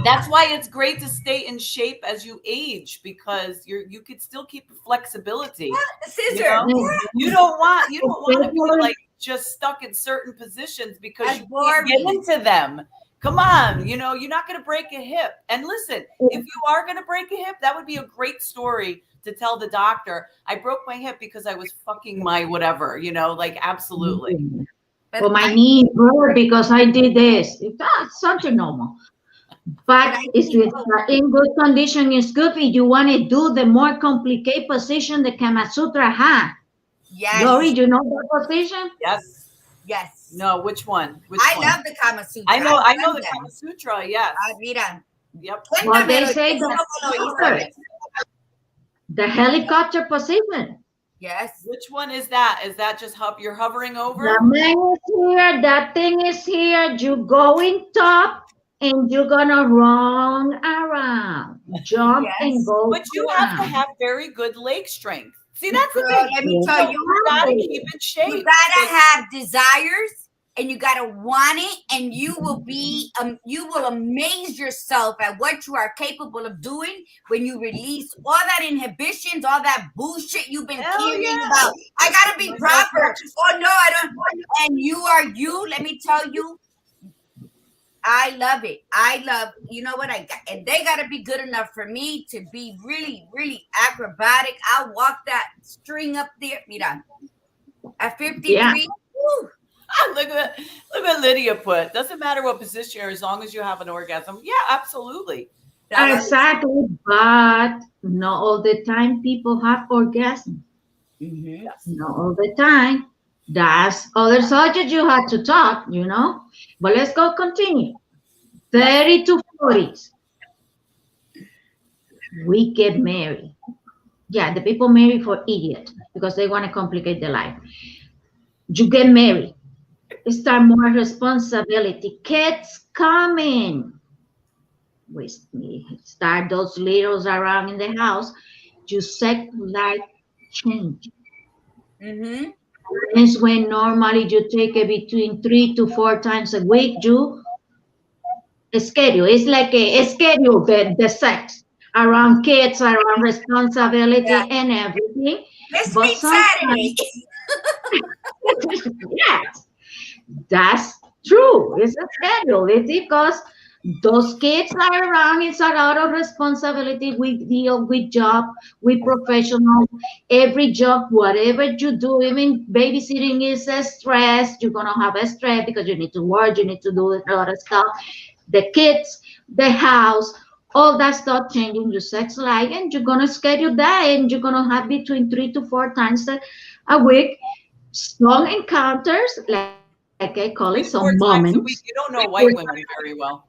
That's why it's great to stay in shape as you age, because you could still keep flexibility. Scissor. You don't want to be like just stuck in certain positions because you can't get into them. Come on, you're not going to break a hip. And listen, if you are going to break a hip, that would be a great story to tell the doctor. I broke my hip because I was fucking my whatever, like absolutely. But or my I knee hurt because I did this. That's something normal. but But I if think it's in good condition, it's good. If you want to do the more complicated position the Kama Sutra has. Lori, yes, you know that position? Yes. yes. No, which one? Which I one? love the Kama Sutra. I know, I've I know done the Kama them. Sutra. Yes. Mira, Yep. Well, they cuéntamelo, say eso that no me lo hizo, first, Alex. the helicopter position. Yes. Which one is that? Is that just you're hovering The over? man is here, that thing is here. You go in top and you're gonna run around, jump and Yes. go But you have to around. have very good leg strength. See, that's the Girl, thing. let me tell you, You gotta keep in you shape. gotta Like, have desires and you gotta want it, and you will amaze yourself at what you are capable of doing when you release all that inhibitions, all that bullshit you've been hell carrying yeah. about. I gotta be My proper. self-conscious. Oh no, I don't. And you are you. Let me tell you, I love it. I love, you know what I got, and they got to be good enough for me to be really, really acrobatic. I'll walk that string up there. Mira, at Yeah, 53, woo, Look what Lydia put. Doesn't matter what position you're, as long as you have an orgasm. Yeah, absolutely. exactly. But not all the time people have orgasm. mm-hmm. Yes. Not all the time. That's other subject you have to talk, you know. But let's go continue. Yes. 30 to 40s, we get married. Yeah, the people marry for idiot because they want to complicate their life. You get married, start more responsibility. Kids coming. We start those littles around in the house. You sex life change. Mm-hmm. Is when normally you take it between 3 to 4 times a week. You schedule. It's like a schedule the sex around kids, around Yeah. responsibility and everything. Let's But meet Saturday. sometimes, yes, that's true. It's a schedule. It's because those kids are around. It's a lot of responsibility. We deal with job, with professionals. Every job, whatever you do, even babysitting is a stress. You're gonna have a stress because you need to work. You need to do a lot of stuff. The kids, the house, all that stuff changing your sex life, and you're gonna schedule that, and you're gonna have between 3 to 4 times a week some encounters, like I call it, some 3 to 4 times moments. a week. You don't know white women very well.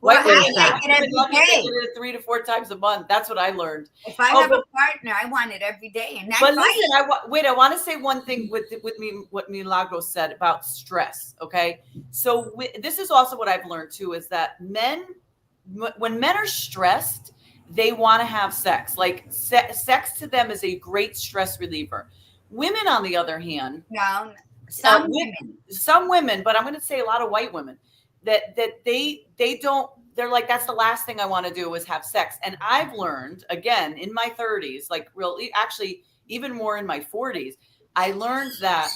Well, White women, I like white it women every love it. They day. get it 3 to 4 times a month. That's what I learned. If I Oh, have a partner, I want it every day, and but that's listen, I want to say one thing with me, what Milagros said about stress. Okay, so this is also what I've learned too, is that when men are stressed, they want to have sex. Like sex to them is a great stress reliever. Women, on the other hand, no. Some women. some women, but I'm going to say a lot of white women, that they don't. They're like, that's the last thing I want to do is have sex. And I've learned, again, in my 30s, like really, actually, even more in my 40s, I learned that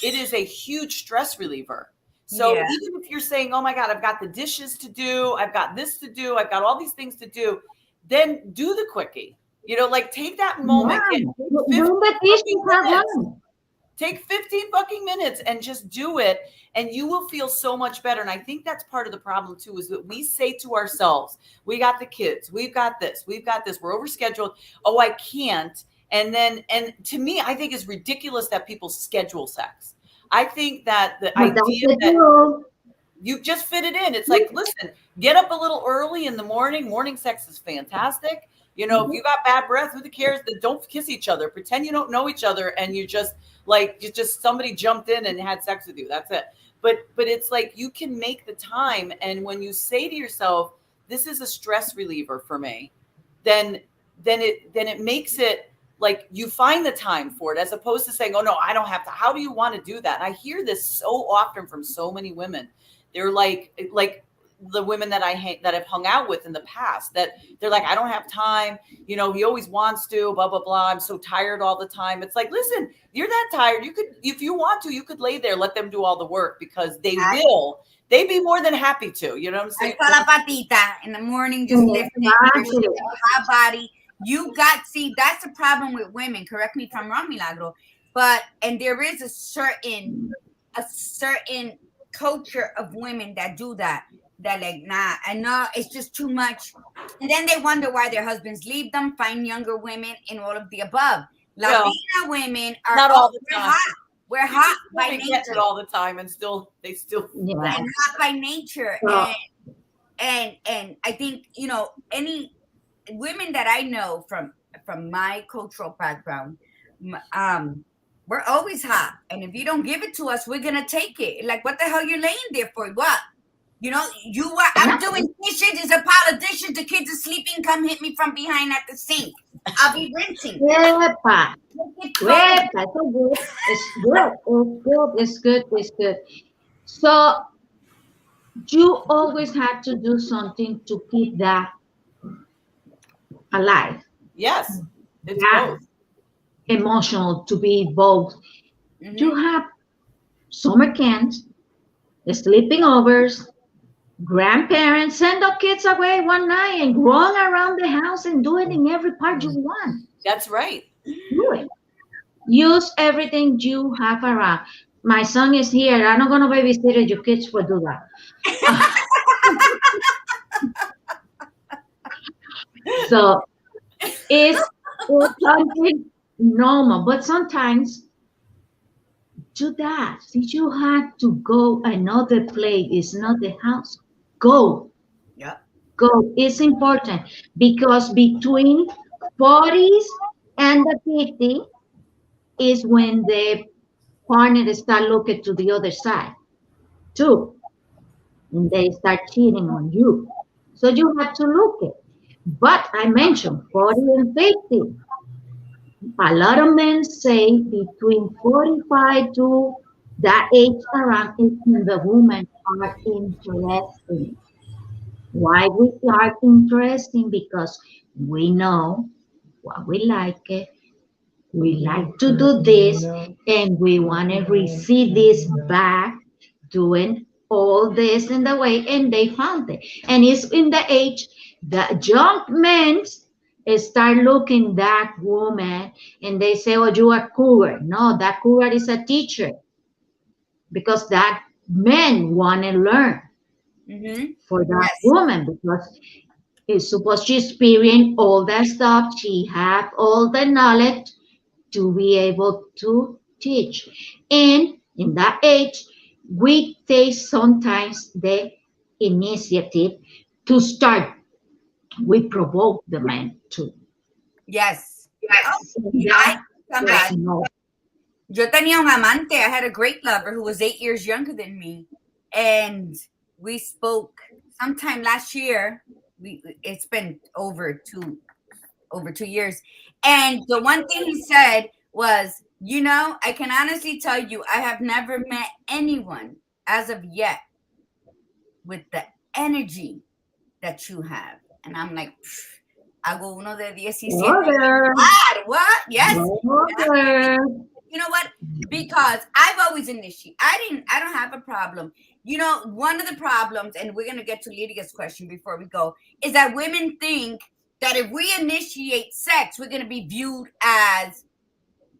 it is a huge stress reliever. So Yeah. even if you're saying, oh my God, I've got the dishes to do, I've got this to do, I've got all these things to do, then do the quickie. You know, like take that moment, Yeah, get do 15 the fucking dishes at minutes. home. Take 15 fucking minutes and just do it, and you will feel so much better. And I think that's part of the problem too, is that we say to ourselves, we got the kids, we've got this, we're overscheduled. Oh, I can't. And to me, I think it's ridiculous that people schedule sex. I think that the But that's idea the that deal. you just fit it in. It's like, listen, get up a little early in the morning. Morning sex is fantastic. You know, if you got bad breath, who cares? Don't kiss each other. Pretend you don't know each other, and you just somebody jumped in and had sex with you. That's it. But it's like you can make the time, and when you say to yourself, "This is a stress reliever for me," then it makes it like you find the time for it, as opposed to saying, "Oh no, I don't have to." How do you want to do that? And I hear this so often from so many women. They're like the women that that I've hung out with in the past, that they're like, I don't have time. You know, he always wants to, blah, blah, blah. I'm so tired all the time. It's like, listen, you're that tired. You could, if you want to, you could lay there, let them do all the work, because they'd be more than happy to, you know what I'm saying? I saw la patita in the morning, just lifting your Exactly. hot body. See, that's the problem with women. Correct me if I'm wrong, Milagro. And there is a certain a certain culture of women that do that. That like, nah, I know it's just too much. And then they wonder why their husbands leave them, find younger women, and all of the above. Well, Latina women are not all the we're time. hot. We're You hot just by women get it nature. all the time, and they still Yeah. And hot by nature. So, And I think, any women that I know from my cultural background, we're always hot. And if you don't give it to us, we're gonna take it. Like, what the hell you're laying there for? What? I'm doing dishes. There's a politician. The kids are sleeping. Come hit me from behind at the sink. I'll be rinsing. Epa, It's cold. epa, so good. It's good. It's good. It's good. It's good. So you always have to do something to keep that alive. yes, it's That both. emotional to be both. You Mhm. have summer camps, sleeping overs, grandparents send the kids away one night and run around the house and do it in every part you want. That's right. Do it. Use everything you have around. My son is here. I'm not gonna babysit your kids for do that. So it's something normal, but sometimes do that. If you have to go another place, it's not the house. Go, Yeah. go. It's important because between 40s and the 50 is when the partner start looking to the other side too, and they start cheating on you. So you have to look it. But I mentioned 40 and 50. A lot of men say between 45 to that age around is when the women are interesting. Why we are interesting? Because we know what we like it. We like to do this and we want to receive this back doing all this in the way and they found it. And it's in the age that young men start looking that woman and they say, oh, you are cougar. No, that cougar is a teacher because that men want to learn Mhm. for that Yes. woman because it's supposed to experience all that stuff. She have all the knowledge to be able to teach. And in that age, we take sometimes the initiative to start. We provoke the man to. Yes. Oh, I That somebody. no. Yo tenía un amante. I had a great lover who was 8 years younger than me, and we spoke sometime last year. It's been over 2 years, and the one thing he said was, I can honestly tell you, I have never met anyone as of yet with the energy that you have, and I'm like, hago uno de 17. Brother, What? Yes. brother. You know what? Because I've always initiated. I don't have a problem. One of the problems, and we're gonna get to Lydia's question before we go, is that women think that if we initiate sex, we're gonna be viewed as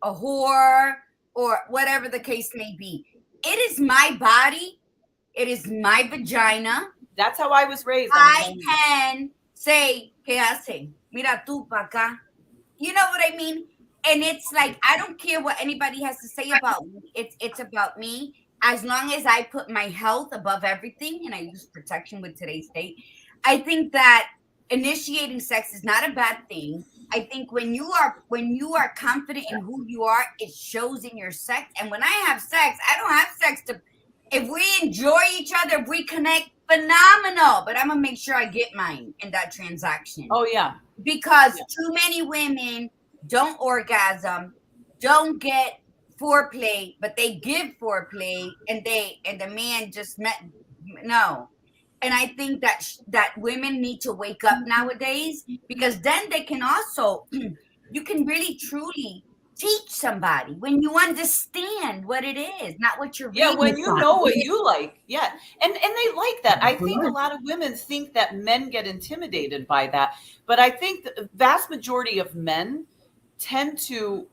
a whore or whatever the case may be. It is my body. It is my vagina. That's how I was raised. I can say, ¿qué hace? Mira tú pa' acá. You know what I mean? And it's like, I don't care what anybody has to say about me. It's about me. As long as I put my health above everything and I use protection with today's date, I think that initiating sex is not a bad thing. I think when you are confident in who you are, it shows in your sex. And when I have sex, I don't have sex to if we enjoy each other, if we connect, phenomenal. But I'm gonna make sure I get mine in that transaction. Oh yeah. Because too many women don't orgasm, don't get foreplay, but they give foreplay, and the man just no. And I think that women need to wake up nowadays, because then they can also you can really truly teach somebody when you understand what it is, not what you're reading. When you know what you like. Yeah. And they like that. I think a lot of women think that men get intimidated by that, but I think the vast majority of men tend to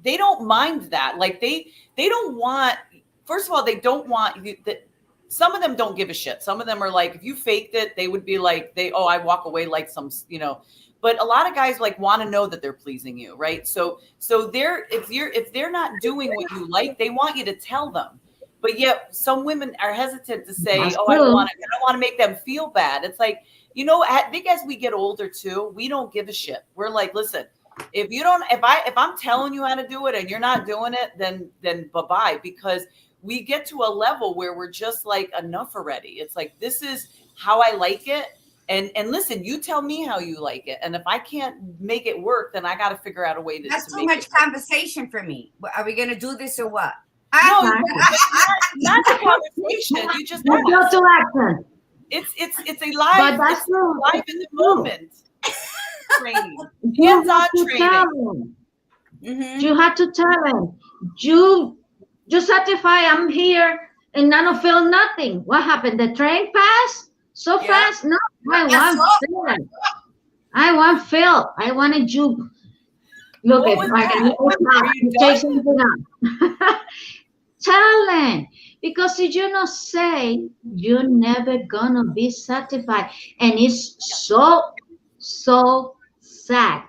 they don't mind that. Like they don't want first of all, they don't want you that. Some of them don't give a shit. Some of them are like, if you faked it, they would be like, I walk away like some, but a lot of guys like want to know that they're pleasing you. Right. So if they're not doing what you like, they want you to tell them. But yet some women are hesitant to say, That's oh, I true. don't want to make them feel bad. It's like, I think as we get older too, we don't give a shit. We're like, listen, if I'm telling you how to do it and you're not doing it, then bye-bye, because we get to a level where we're just like, enough already. It's like, this is how I like it. And listen, you tell me how you like it. And if I can't make it work, then I got to figure out a way to That's too make much it work. conversation for me. Are we gonna do this or what? No, Exactly. not the conversation. You just Let's go ask. to action. It's a But live, that's it's true. live in the moment training. You Hands-on have to training. tell them. Mm-hmm. You have to tell them. You certify I'm here and I don't feel nothing. What happened? The train passed so Yeah. fast? No, I That's want all. feel. I want feel. I wanted you. Look What at was Margarita. that? Are you Take done? something up. Tell them. Because if you don't say, you're never gonna be satisfied. And it's so sad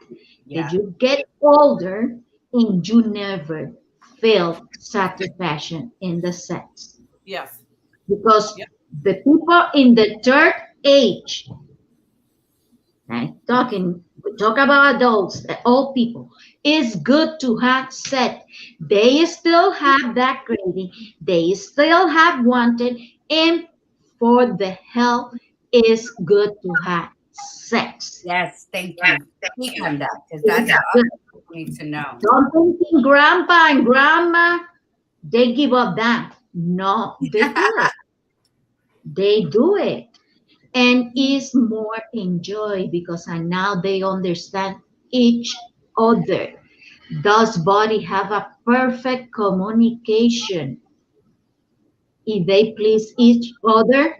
Yeah. that you get older and you never feel satisfaction in the sex. Yes. Because Yep. the people in the third age, right? We talk about adults, old people. It's good to have sex. They still have that craving. They still have wanted, and for the health, it's good to have sex. Yes. Thank you. Speak on that, because that's It's what good. other people need to know. Don't think grandpa and grandma they give up that. No, they do it. They do it. And is more enjoy because now they understand each other. Does body have a perfect communication? If they please each other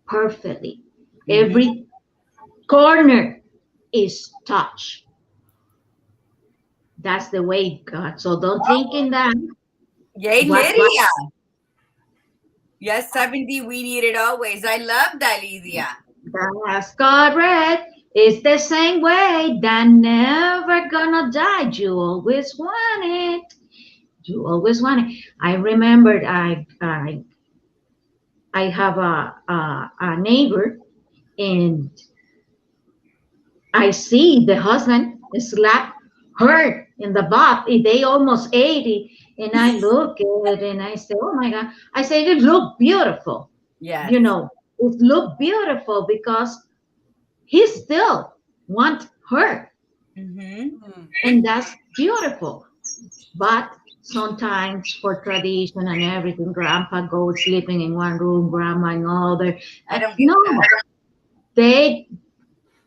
perfectly. Mm-hmm. Every corner is touch. That's the way it got. So don't think in that. Yay, What Lydia. Yes, 70. We need it always. I love that, Lydia. that's correct. It's the same way that never gonna die. You always want it. You always want it. I remembered I have a neighbor and I see the husband slap her in the butt. They almost 80. And I look at it and I say, oh my God. I say, it look beautiful. Yes. You know, it look beautiful because he still want her. Mm-hmm. Mm. And that's beautiful. But sometimes for tradition and everything, grandpa goes sleeping in one room, grandma in other. I don't get No, that. they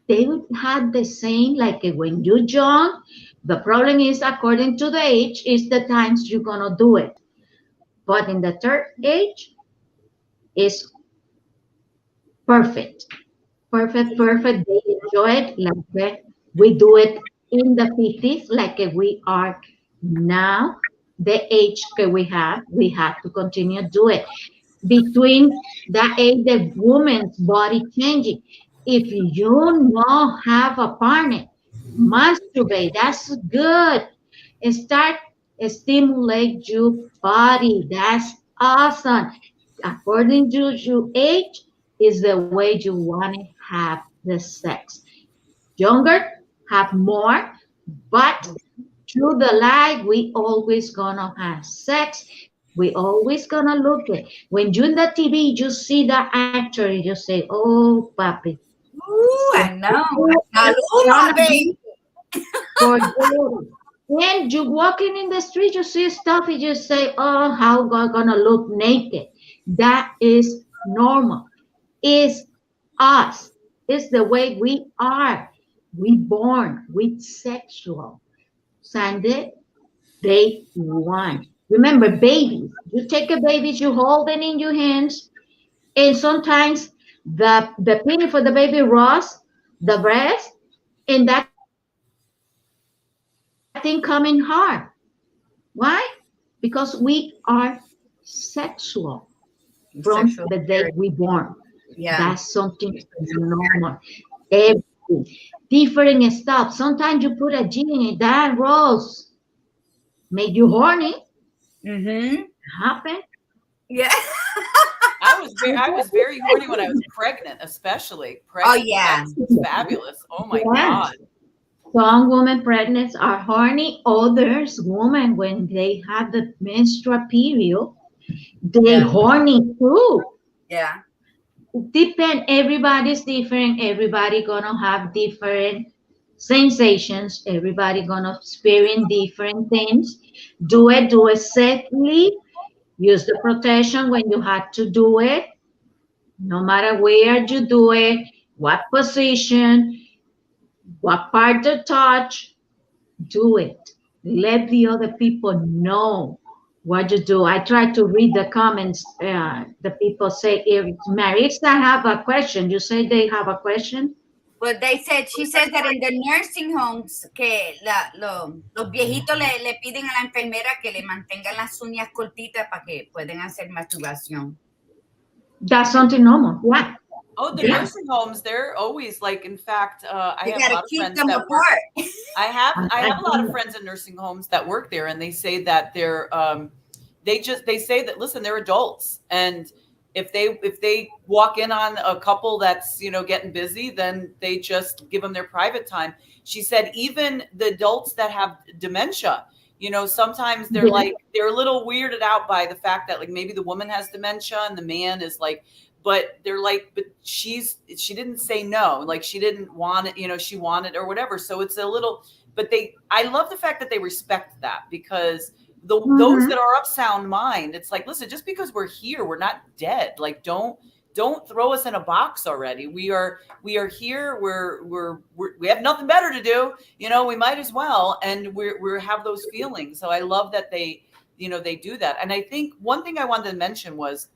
they would have the same like when you're young. The problem is according to the age is the times you're gonna do it. But in the third age is perfect. Perfect. They enjoy it like we do it in the 50s, like we are now. The age that we have to continue to do it. Between that age, the woman's body changing. If you not have a partner, masturbate. That's good. Start stimulate your body. That's awesome. According to your age, is the way you want to have the sex. Younger, have more, but through the life, we always gonna have sex. We always gonna look at. When you in the TV, you see the actor, you say, "Oh, papi, Ooh, I know. Salud, my gonna baby. be for you." When you walking in the street, you see stuff, you just say, "Oh, how God gonna look naked?" That is normal. Is us. It's the way we are. We born with sexual. Sandy, they want. Remember, babies. You take a baby, you hold it in your hands, and sometimes the penny for the baby rust the breast, and that thing coming hard. Why? Because we are sexual. sexual from Sexual the day spirit. we born. Yeah. That's something normal. Everything. Different stuff. Sometimes you put a genie that rose make you horny. Mm-hmm. Happen. Yeah. I was very horny when I was pregnant, especially Oh pregnant. yeah. Sex was fabulous. Oh my Yes. God. Some women pregnant are horny. Others women when they have the menstrual period, they Yeah. horny too. Yeah. Depend. Everybody's different. Everybody gonna have different sensations. Everybody gonna experience different things. Do it safely. Use the protection when you had to do it. No matter where you do it, what position, what part to touch, do it. Let the other people know what you do. I try to read the comments. The people say, if Marisa have a question, you say they have a question. Well, they said, she says that in the nursing homes, que los viejitos le piden a la enfermera que le mantengan las uñas cortitas para que puedan hacer masturbación. That's something normal. Yeah. Oh, the Yeah. nursing homes, they're always like, in fact, I You have a gotta lot of keep friends them that work. apart. I have a lot of friends in nursing homes that work there, and they say that they say that, listen, they're adults, and if they walk in on a couple that's, you know, getting busy, then they just give them their private time. She said even the adults that have dementia, you know, sometimes they're Yeah. like, they're a little weirded out by the fact that, like, maybe the woman has dementia and the man is like, but they're like, but she didn't say no, like she didn't want it, you know, she wanted or whatever. So it's a little, but I love the fact that they respect that, because those that are of sound mind, it's like, listen, just because we're here, we're not dead. Like, don't throw us in a box already. We are here. We have nothing better to do. You know, we might as well. And we have those feelings. So I love that they, you know, they do that. And I think one thing I wanted to mention was,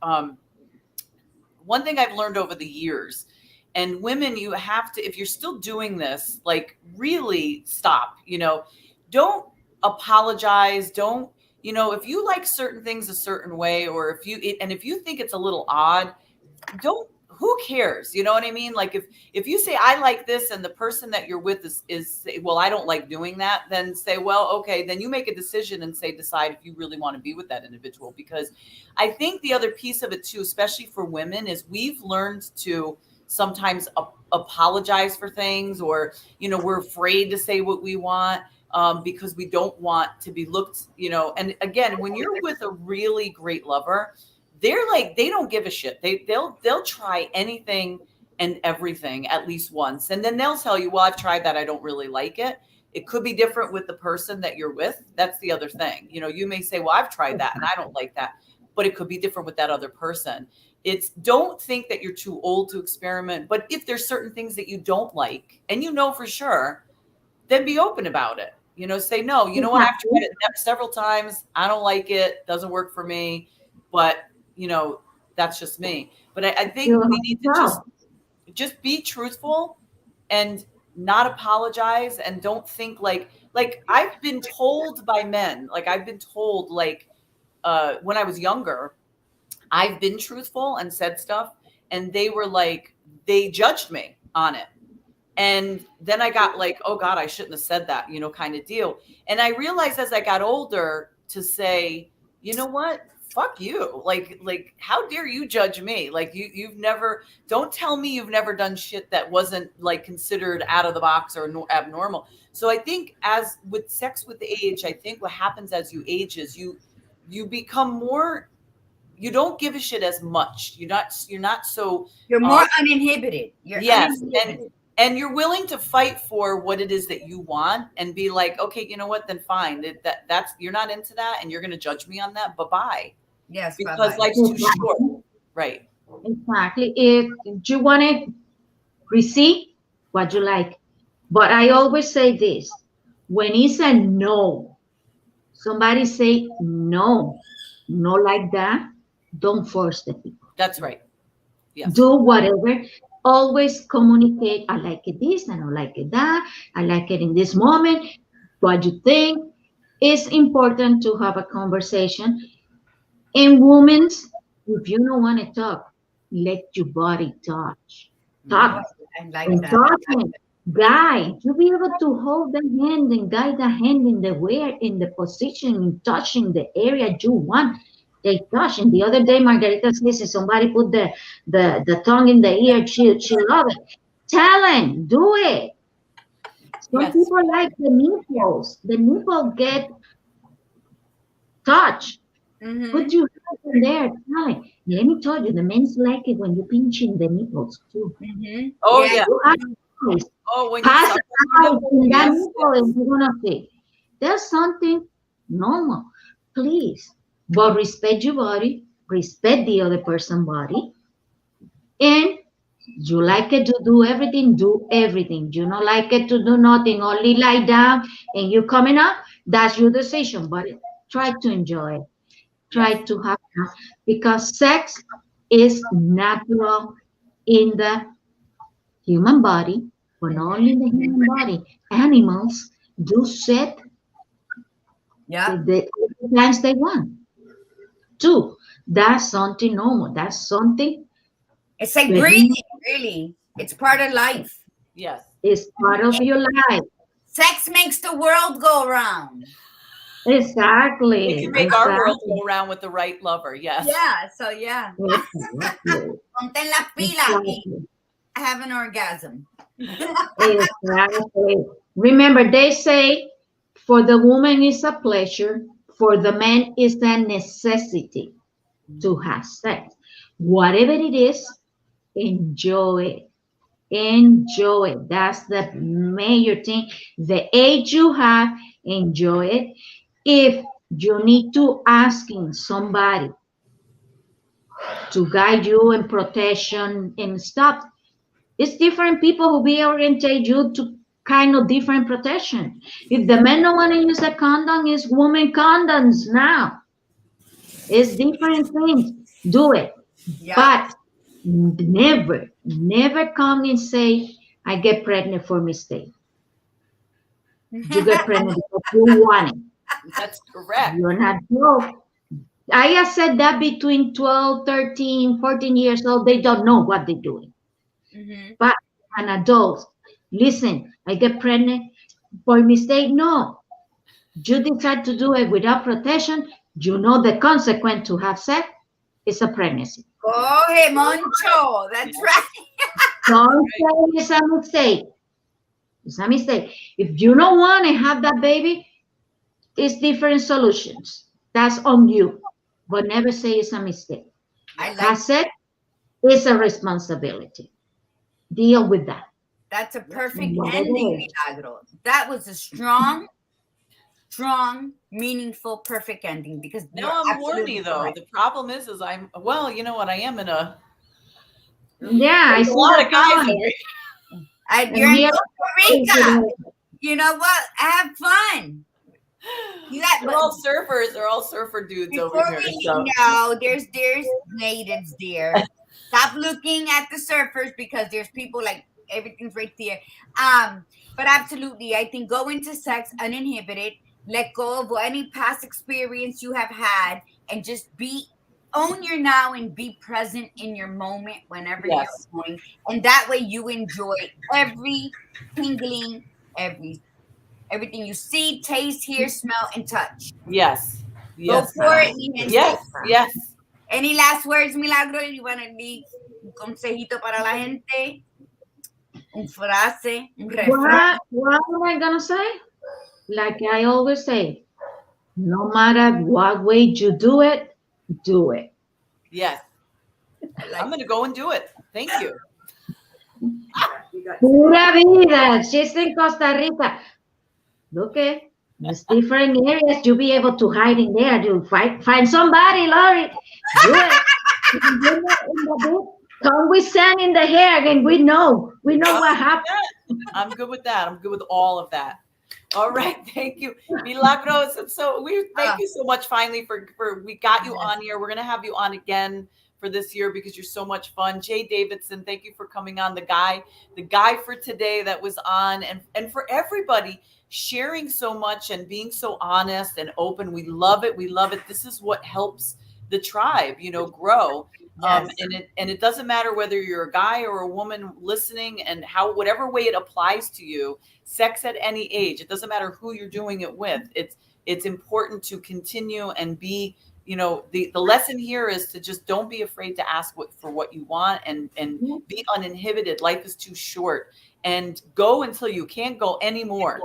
one thing I've learned over the years, and women, you have to, if you're still doing this, like, really stop, you know, don't apologize. Don't, you know, if you like certain things a certain way, or if you think it's a little odd, don't, who cares? You know what I mean? Like, if you say, I like this, and the person that you're with is well, I don't like doing that, then say, well, okay, then you make a decision and decide if you really want to be with that individual. Because I think the other piece of it too, especially for women, is we've learned to sometimes apologize for things, or, you know, we're afraid to say what we want, because we don't want to be looked, you know. And again, when you're with a really great lover, they're like, they don't give a shit. They'll try anything and everything at least once. And then they'll tell you, well, I've tried that, I don't really like it. It could be different with the person that you're with. That's the other thing. You know, you may say, well, I've tried that and I don't like that, but it could be different with that other person. It's, don't think that you're too old to experiment. But if there's certain things that you don't like, and you know for sure, then be open about it. You know, say, no, you know what, I've tried it several times. I don't like it. Doesn't work for me. But, you know, that's just me. But I think we need to just be truthful and not apologize, and don't think like I've been told by men, like I've been told, like, when I was younger, I've been truthful and said stuff, and they were like, they judged me on it. And then I got like, oh God, I shouldn't have said that, you know, kind of deal. And I realized as I got older to say, you know what? Fuck you. Like, how dare you judge me? Like, you've never, don't tell me you've never done shit that wasn't like considered out of the box or abnormal. So I think, as with sex with age, I think what happens as you age is you become more, you don't give a shit as much. You're not so, You're more uninhibited. You're yes. uninhibited. And you're willing to fight for what it is that you want, and be like, okay, you know what, then fine. That's, you're not into that, and you're going to judge me on that. Bye-bye. Yes, Because bye-bye. life's too short. Right. Exactly. If you want to receive what you like. But I always say this, when it's a no, somebody say no, no like that, don't force the people. That's right. Yes. Do whatever. Always communicate. I like it this, I don't like it that. I like it in this moment. What you think. It's important to have a conversation. And women, if you don't want to talk, let your body touch. Oh, Talk I like and that. talking. Guide. You be able to hold the hand and guide the hand in the where, in the position, in touching the area you want. They touch. And the other day, Margarita says, if somebody put the tongue in the ear, she love it. Tell them, do it. Some Yes. people like the nipples. The nipple get touched. Mm-hmm. Put your hand in there, tell. Let me tell you, the men's like it when you pinch in the nipples too. Mm-hmm. Oh Yeah. yeah. You have to Oh, when you pass suck on your out nipple. in that Yes. nipple and you're gonna see. There's something normal. Please, but respect your body, respect the other person's body, and you like it to do everything. You don't like it to do nothing, only lie down and you coming up, that's your decision. But try to enjoy it. Try Yes. to have fun because sex is natural in the human body, but not only in the human body. Animals do set Yeah. the plans they want. Two, that's something normal. That's something It's like very breathing, really. It's part of life. Yes. is part of your life. Sex makes the world go round. We Exactly. can make our world Exactly. go around with the right lover. Yes. Yeah. So yeah. Exactly. Ponte en la pila y Exactly. have an orgasm. Exactly. Remember, they say for the woman is a pleasure, for the man is a necessity to have sex. Whatever it is, enjoy it. Enjoy it. That's the major thing. The age you have, enjoy it. If you need to asking somebody to guide you in protection and stuff, it's different people who be orientate you to kind of different protection. If the men don't want to use a condom, it's women condoms now. It's different things. Do it. Yeah. But never, never come and say, I get pregnant for mistake. You get pregnant because you want it. That's correct. You're not broke. I have said that between 12, 13, 14 years old, they don't know what they're doing. Mm-hmm. But an adult, listen, I get pregnant by mistake. No, you decide to do it without protection. You know the consequence to have sex is a pregnancy. Coge, Moncho. That's Yes. right. Don't say it's a mistake. It's a mistake. If you don't want to have that baby, it's different solutions. That's on you. But never say it's a mistake. I Yes. like Have sex is a responsibility. Deal with that. that's a perfect Whatever ending, it is. Milagro. That was a strong, meaningful, perfect ending because you're Now I'm horny absolutely though. correct. The problem is I'm well, you know what? I am in a Yeah, I there's a see lot the of guys point. over here. You're And in here Costa is Rica. the You know what? Have fun. You got, They're all surfers. They're all surfer dudes over before here. we So know, there's natives there. Stop looking at the surfers because there's people like everything's right there. But absolutely, I think go into sex uninhibited, let go of any past experience you have had, and just own your now and be present in your moment whenever you're yes. going, and that way you enjoy every tingling, everything you see, taste, hear, smell, and touch. Yes. Go Yes. for it, mi gente. Yes. Yes. Any last words, Milagro? You want to leave un consejito para la gente? Un frase, un refrán. what am I gonna say? Like I always say, no matter what way you do it, do it. Yes. I I'm like gonna go and do it. Thank you. you got Pura vida. She's in Costa Rica. Okay. There's different areas you be able to hide in there. You find somebody, Lori. Do it. You know, in the book, come with sand in the hair, and we know. We know what happened. I'm good with that. I'm good with all of that. All right, thank you, Milagros. And so we thank you so much. Finally, for we got you on here. We're gonna have you on again for this year because you're so much fun. Jay Davidson, thank you for coming on. The guy for today that was on, and for everybody sharing so much and being so honest and open. We love it. We love it. This is what helps the tribe, grow. Yes. And it doesn't matter whether you're a guy or a woman listening, and whatever way it applies to you, sex at any age, it doesn't matter who you're doing it with. It's important to continue and be, the lesson here is to just don't be afraid to ask for what you want, and be uninhibited. Life is too short, and go until you can't go anymore.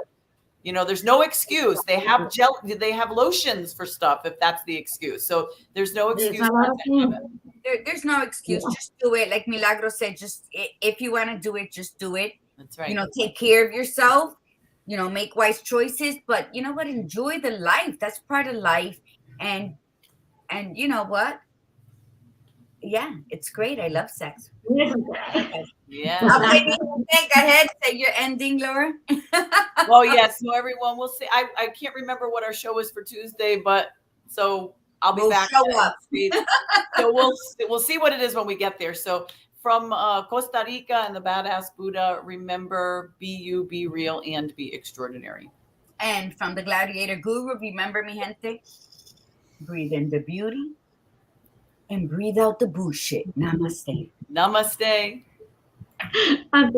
There's no excuse. They have they have lotions for stuff if that's the excuse. So there's no excuse not to have it. There's no excuse. Just do it. Like Milagros said, just if you want to do it, just do it. That's right. Take care of yourself. Make wise choices. But you know what? Enjoy the life. That's part of life. And you know what? Yeah, it's great. I love sex. Yeah. Okay, go ahead. Say your ending, Laura. Well, yes. So everyone, we'll see. I can't remember what our show is for Tuesday, but so I'll be back. Show up. So we'll see what it is when we get there. So from Costa Rica and the Badass Buddha, remember, be you, be real, and be extraordinary. And from the Gladiator Guru, remember, mi gente, breathe in the beauty and breathe out the bullshit. Namaste. Namaste.